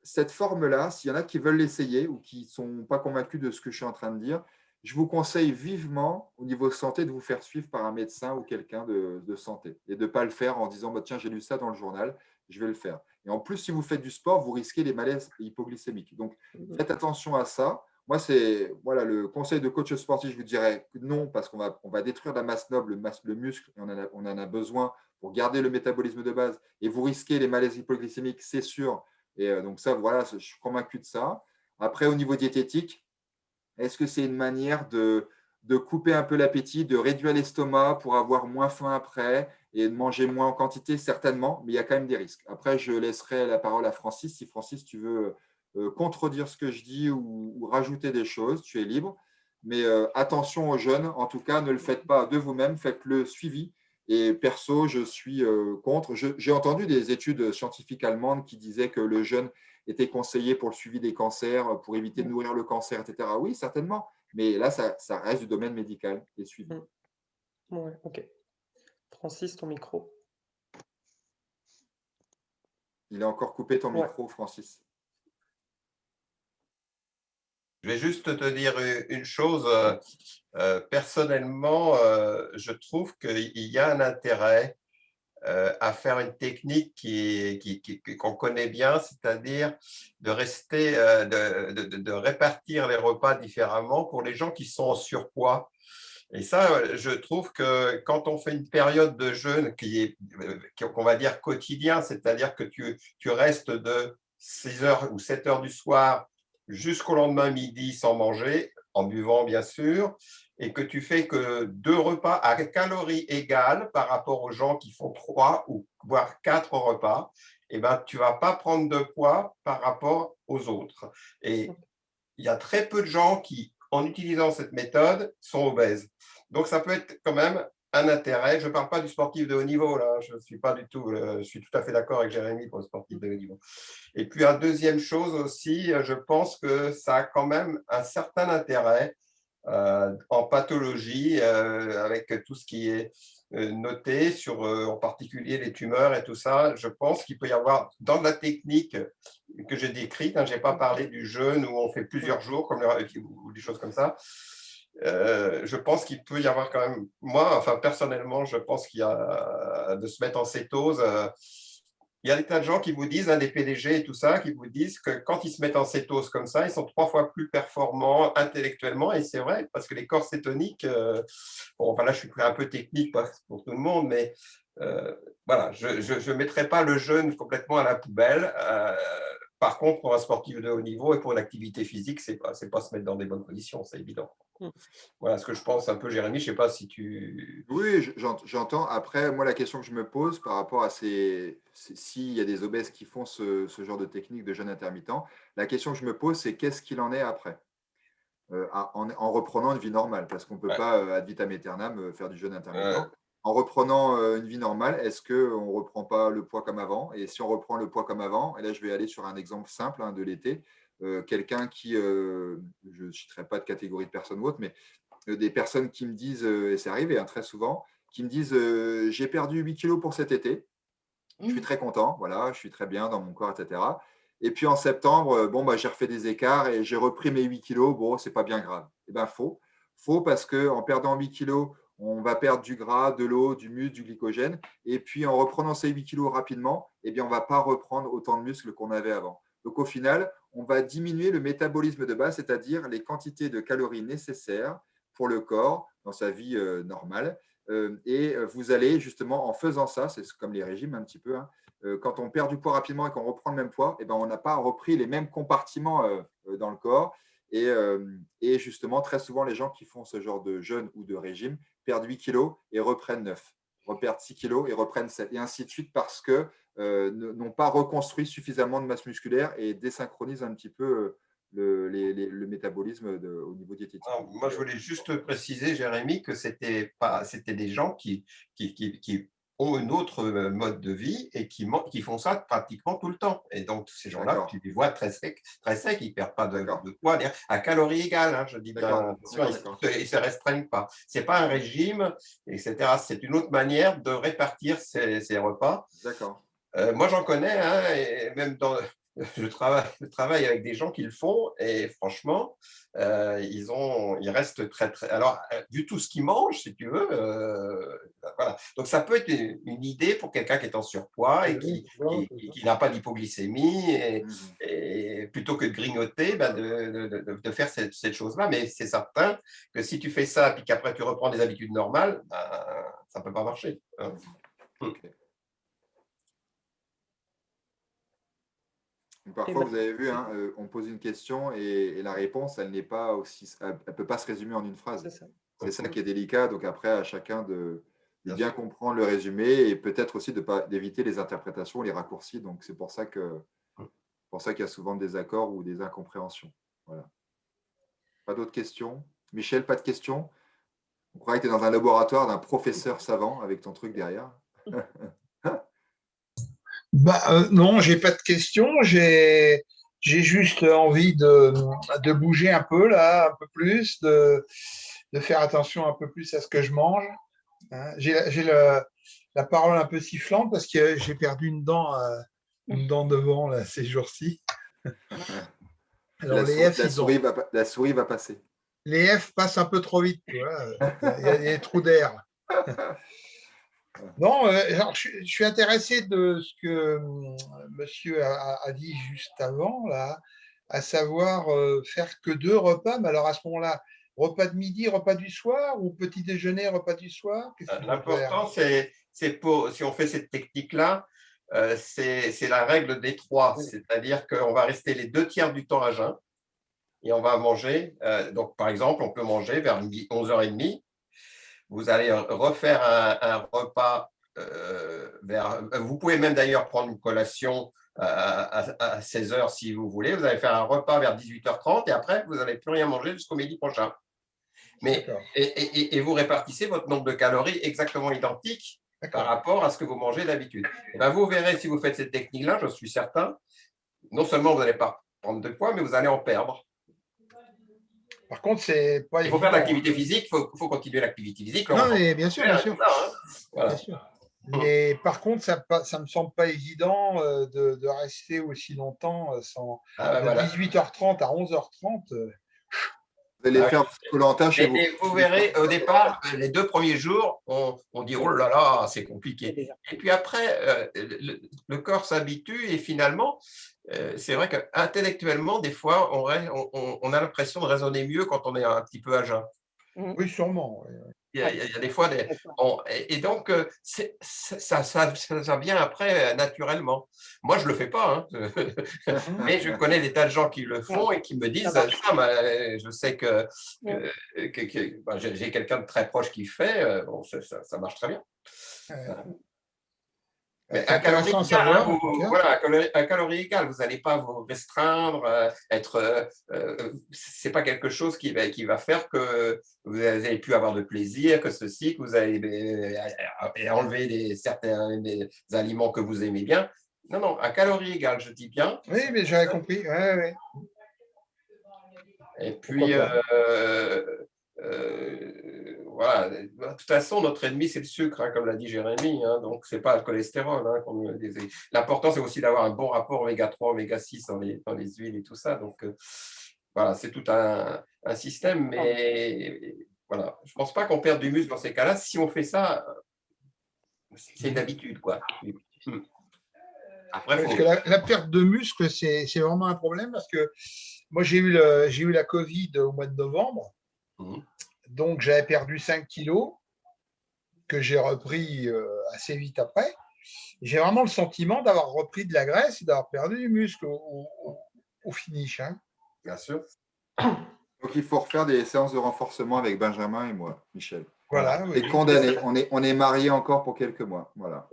cette forme-là, s'il y en a qui veulent l'essayer ou qui ne sont pas convaincus de ce que je suis en train de dire, je vous conseille vivement, au niveau santé, de vous faire suivre par un médecin ou quelqu'un de santé et de ne pas le faire en disant bah, « tiens, j'ai lu ça dans le journal, je vais le faire ». Et en plus, si vous faites du sport, vous risquez les malaises hypoglycémiques. Donc, faites attention à ça. Moi, c'est le conseil de coach sportif, je vous dirais non, parce qu'on va détruire la masse noble, le muscle, et on en a besoin pour garder le métabolisme de base. Et vous risquez les malaises hypoglycémiques, c'est sûr. Et donc ça, voilà, je suis convaincu de ça. Après, au niveau diététique, est-ce que c'est une manière de couper un peu l'appétit, de réduire l'estomac pour avoir moins faim après et de manger moins en quantité? Certainement, mais il y a quand même des risques. Après, je laisserai la parole à Francis. Si Francis, tu veux contredire ce que je dis ou rajouter des choses, tu es libre. Mais attention aux jeunes, en tout cas, ne le faites pas de vous-même, faites-le suivi. Et perso, je suis contre. J'ai entendu des études scientifiques allemandes qui disaient que le jeûne était conseillé pour le suivi des cancers, pour éviter de nourrir le cancer, etc. Oui, certainement. Mais là, ça reste du domaine médical et suivi. Ouais, ok. Francis, ton micro. Il a encore coupé ton micro, Francis. Je vais juste te dire une chose. Personnellement, je trouve qu'il y a un intérêt à faire une technique qu'on connaît bien, c'est-à-dire de rester, de répartir les repas différemment pour les gens qui sont en surpoids. Et ça, je trouve que quand on fait une période de jeûne qu'on va dire quotidien, c'est-à-dire que tu restes de 6 heures ou 7 heures du soir jusqu'au lendemain midi sans manger, en buvant bien sûr, et que tu fais que 2 repas à calories égales par rapport aux gens qui font 3 ou voire 4 repas, eh ben, tu ne vas pas prendre de poids par rapport aux autres. Et il y a très peu de gens qui, en utilisant cette méthode, sont obèses. Donc, ça peut être quand même un intérêt. Je ne parle pas du sportif de haut niveau, là. Je suis tout à fait d'accord avec Jérémy pour le sportif de haut niveau. Et puis, une deuxième chose aussi, je pense que ça a quand même un certain intérêt en pathologie, avec tout ce qui est noté sur en particulier les tumeurs et tout ça. Je pense qu'il peut y avoir dans la technique que j'ai décrite, je n'ai pas parlé du jeûne où on fait plusieurs jours comme ou des choses comme ça. Je pense qu'il peut y avoir quand même, moi, enfin personnellement, je pense qu'il y a de se mettre en cétose. Il y a des tas de gens qui vous disent, des PDG et tout ça, qui vous disent que quand ils se mettent en cétose comme ça, ils sont 3 fois plus performants intellectuellement. Et c'est vrai, parce que les corps cétoniques, bon, enfin là, je suis un peu technique pour tout le monde, mais voilà, je ne mettrai pas le jeûne complètement à la poubelle. Par contre, pour un sportif de haut niveau et pour une activité physique, ce n'est pas se mettre dans des bonnes conditions, c'est évident. Voilà ce que je pense un peu, Jérémy. Je ne sais pas si tu… Oui, j'entends. Après, moi, la question que je me pose par rapport à s'il y a des obèses qui font ce genre de technique de jeûne intermittent, la question que je me pose, c'est qu'est-ce qu'il en est après, en reprenant une vie normale, parce qu'on ne peut pas, ad vitam aeternam, faire du jeûne intermittent. En reprenant une vie normale, est-ce qu'on ne reprend pas le poids comme avant? Et si on reprend le poids comme avant, et là, je vais aller sur un exemple simple de l'été, quelqu'un qui, je ne citerai pas de catégorie de personnes ou autre, mais des personnes qui me disent, et c'est arrivé très souvent, qui me disent j'ai perdu 8 kilos pour cet été, je suis très content, voilà, je suis très bien dans mon corps, etc. Et puis en septembre, j'ai refait des écarts et j'ai repris mes 8 kilos, bon, c'est pas bien grave. Eh bien, faux. Faux parce qu'en perdant 8 kilos, on va perdre du gras, de l'eau, du muscle, du glycogène. Et puis en reprenant ces 8 kilos rapidement, eh bien, on ne va pas reprendre autant de muscles qu'on avait avant. Donc au final, on va diminuer le métabolisme de base, c'est-à-dire les quantités de calories nécessaires pour le corps dans sa vie normale. Et vous allez justement, en faisant ça, c'est comme les régimes un petit peu, quand on perd du poids rapidement et qu'on reprend le même poids, eh ben, on n'a pas repris les mêmes compartiments dans le corps. Et justement, très souvent, les gens qui font ce genre de jeûne ou de régime perdent 8 kilos et reprennent 9, reperdent 6 kilos et reprennent 7, et ainsi de suite, parce que n'ont pas reconstruit suffisamment de masse musculaire et désynchronisent un petit peu le métabolisme au niveau diététique. Alors, moi, je voulais juste préciser, Jérémy, que c'était des gens qui ont une autre mode de vie et qui font ça pratiquement tout le temps. Et donc, ces gens-là, tu les vois très secs, ils ne perdent pas de poids, à calories égales, je dis bien, ils ne se restreignent pas. Ce n'est pas un régime, etc. C'est une autre manière de répartir ces repas. D'accord. Moi, j'en connais, et même je travaille avec des gens qui le font, et franchement, ils restent très, très… Alors, vu tout ce qu'ils mangent, si tu veux, voilà. Donc, ça peut être une idée pour quelqu'un qui est en surpoids et qui n'a pas d'hypoglycémie, et plutôt que de grignoter, de faire cette chose-là. Mais c'est certain que si tu fais ça et qu'après tu reprends des habitudes normales, ça ne peut pas marcher. Okay. Parfois, vous avez vu, on pose une question et la réponse, elle n'est pas aussi, elle peut pas se résumer en une phrase. C'est ça qui est délicat. Donc après, à chacun de bien comprendre le résumé et peut-être aussi d'éviter les interprétations, les raccourcis. Donc c'est pour ça qu'il y a souvent des désaccords ou des incompréhensions. Voilà. Pas d'autres questions? Michel, pas de questions? On croirait que tu es dans un laboratoire d'un professeur savant avec ton truc derrière. Non, j'ai pas de questions. J'ai juste envie de bouger un peu là, un peu plus, de faire attention un peu plus à ce que je mange. J'ai la parole un peu sifflante parce que j'ai perdu une dent devant là, ces jours-ci. Alors, la souris va passer. Les F passent un peu trop vite, tu vois. Il y a des trous d'air. Non, alors, je suis intéressé de ce que monsieur a dit juste avant, là, à savoir faire que 2 repas. Mais alors à ce moment-là, repas de midi, repas du soir, ou petit déjeuner, repas du soir? L'important, c'est si on fait cette technique-là, c'est la règle des 3. C'est-à-dire qu'on va rester les 2 tiers du temps à jeun et on va manger. Donc, par exemple, on peut manger vers 11h30. Vous allez refaire un repas vous pouvez même d'ailleurs prendre une collation à 16h si vous voulez. Vous allez faire un repas vers 18h30 et après, vous n'allez plus rien manger jusqu'au midi prochain. Et vous répartissez votre nombre de calories exactement identique par rapport à ce que vous mangez d'habitude. Vous verrez, si vous faites cette technique-là, je suis certain, non seulement vous n'allez pas prendre de poids, mais vous allez en perdre. Par contre, c'est pas Il faut évident. faire de l'activité physique, il faut continuer l'activité physique. Non, mais bien sûr, bien sûr. Ça, hein. Voilà. Bien sûr. Mais par contre, ça ne me semble pas évident de rester aussi longtemps Ah, ben de voilà. 18h30 à 11h30. Vous allez Ah, faire Koh-Lanta chez vous. Et vous verrez, au départ, les 2 premiers jours, on dit, oh là là, c'est compliqué. Et puis après, le corps s'habitue et finalement, c'est vrai qu'intellectuellement, des fois, on a l'impression de raisonner mieux quand on est un petit peu à jeun. Oui, sûrement. Oui. Il y a des fois, et donc, ça vient après naturellement. Moi, je ne le fais pas, hein. Mais je connais des tas de gens qui le font et qui me disent ça. Je sais que j'ai quelqu'un de très proche qui fait, bon, ça marche très bien. Mais C'est intéressant à savoir. Voilà, à calories égales, vous n'allez pas vous restreindre, c'est pas quelque chose qui va faire que vous n'allez plus avoir de plaisir, que ceci, que vous allez enlever certains des aliments que vous aimez bien. Non, non, à calories égales, je dis bien. Oui, mais j'avais compris. Ouais. Et puis, voilà. De toute façon, notre ennemi, c'est le sucre, hein, comme l'a dit Jérémy. Hein, donc, ce n'est pas le cholestérol. Hein, comme le disait. L'important, c'est aussi d'avoir un bon rapport oméga 3, oméga 6 dans les huiles et tout ça. Donc, voilà, c'est tout un système. Mais voilà, je ne pense pas qu'on perde du muscle dans ces cas-là. Si on fait ça, c'est une habitude, quoi. Après, parce que la perte de muscle, c'est vraiment un problème parce que moi, j'ai eu la Covid au mois de novembre. Donc, j'avais perdu 5 kilos que j'ai repris assez vite après. J'ai vraiment le sentiment d'avoir repris de la graisse et d'avoir perdu du muscle au finish. Hein. Bien sûr. Donc, il faut refaire des séances de renforcement avec Benjamin et moi, Michel. Voilà. Et condamné. On est mariés encore pour quelques mois. Voilà.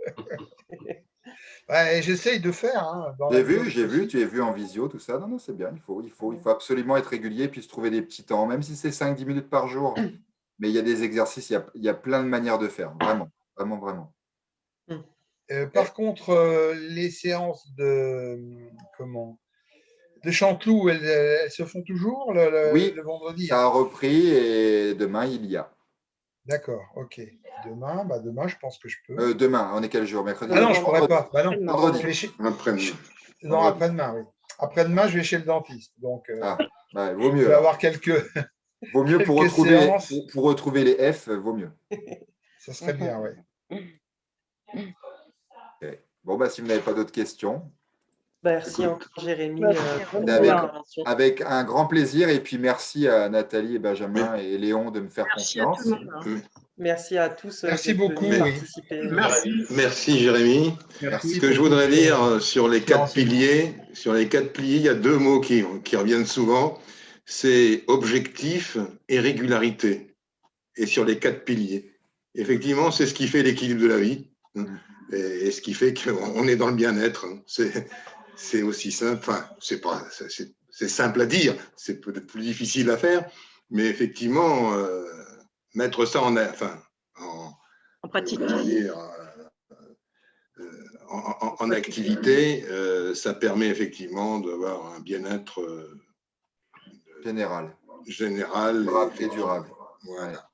Ouais, j'essaye de faire. Hein, j'ai vu, tu es vu en visio, tout ça. Non, c'est bien. Il faut absolument être régulier puis se trouver des petits temps, même si c'est 5-10 minutes par jour. Mais il y a des exercices, il y a plein de manières de faire. Vraiment. Par contre, les séances de Chanteloup, elles se font toujours le vendredi. Ça a repris et demain, il y a. D'accord, ok. Demain, je pense que je peux. Demain, on est quel jour? Mercredi? Ah non, je ne pourrais pas. Bah non. Vendredi. Après-demain. Non, après-demain, oui. Après-demain, je vais chez le dentiste. Donc, vaut mieux. Je vais avoir quelques. Vaut mieux pour retrouver les F, vaut mieux. Ça serait bien, oui. Okay. Bon, si vous n'avez pas d'autres questions. Merci encore, Jérémy. Avec un grand plaisir. Et puis, merci à Nathalie, et Benjamin et Léon de me faire confiance. Merci à tous. Merci beaucoup. Merci, Jérémy. Ce que je voudrais dire sur les 4 piliers, il y a 2 mots qui reviennent souvent. C'est objectif et régularité. Et sur les 4 piliers. Effectivement, c'est ce qui fait l'équilibre de la vie. Et ce qui fait qu'on est dans le bien-être. C'est aussi simple. Enfin, c'est simple à dire. C'est peut-être plus difficile à faire. Mais effectivement, mettre ça en pratique. En activité, ça permet effectivement d'avoir un bien-être général et durable. Voilà.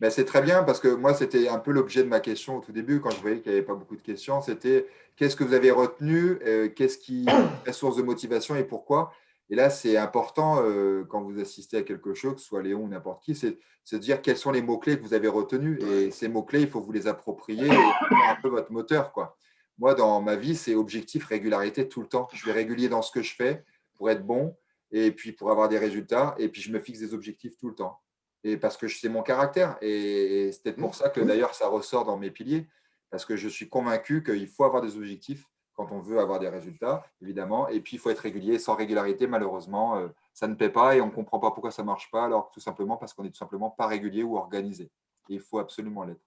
Ben, c'est très bien parce que moi, c'était un peu l'objet de ma question au tout début quand je voyais qu'il n'y avait pas beaucoup de questions. C'était qu'est-ce que vous avez retenu, qu'est-ce qui est la source de motivation et pourquoi. Et là, c'est important quand vous assistez à quelque chose, que ce soit Léon ou n'importe qui, c'est de dire quels sont les mots-clés que vous avez retenus. Et ces mots-clés, il faut vous les approprier et faire un peu votre moteur, quoi. Moi, dans ma vie, c'est objectif, régularité tout le temps. Je suis régulier dans ce que je fais pour être bon et puis pour avoir des résultats. Et puis, je me fixe des objectifs tout le temps. Et parce que c'est mon caractère. Et c'est peut-être pour ça que d'ailleurs, ça ressort dans mes piliers. Parce que je suis convaincu qu'il faut avoir des objectifs quand on veut avoir des résultats, évidemment. Et puis, il faut être régulier. Sans régularité, malheureusement, ça ne paie pas et on ne comprend pas pourquoi ça ne marche pas. Alors, tout simplement parce qu'on n'est tout simplement pas régulier ou organisé. Et il faut absolument l'être.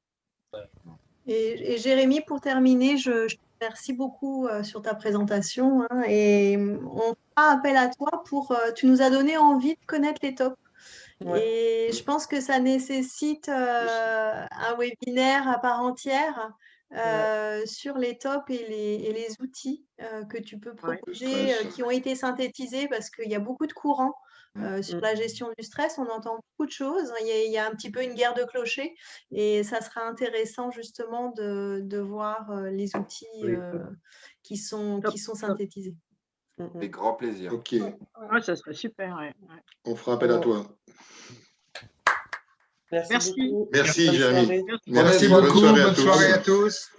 Et Jérémy, pour terminer, je te remercie beaucoup sur ta présentation. Hein, et on fera appel à toi tu nous as donné envie de connaître les tops. Ouais. Et je pense que ça nécessite un webinaire à part entière sur les tops et les outils que tu peux proposer, qui ont été synthétisés parce qu'il y a beaucoup de courants sur la gestion du stress. On entend beaucoup de choses. Il y a un petit peu une guerre de clochers et ça sera intéressant justement de voir les outils qui sont synthétisés. Avec grand plaisir. Ok, Ah, ça serait super. Ouais. on fera appel à toi. Merci. Merci, Bonne Jérémy. soirée. Merci Bonne beaucoup. soirée à Bonne tous. soirée à tous.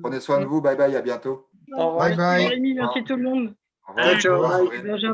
Prenez soin de vous. Bye bye. À bientôt. Au revoir. Bye bye. Jérémy, merci tout le monde. Au revoir. Ciao, ciao. Au revoir, Sandrine. Benjamin.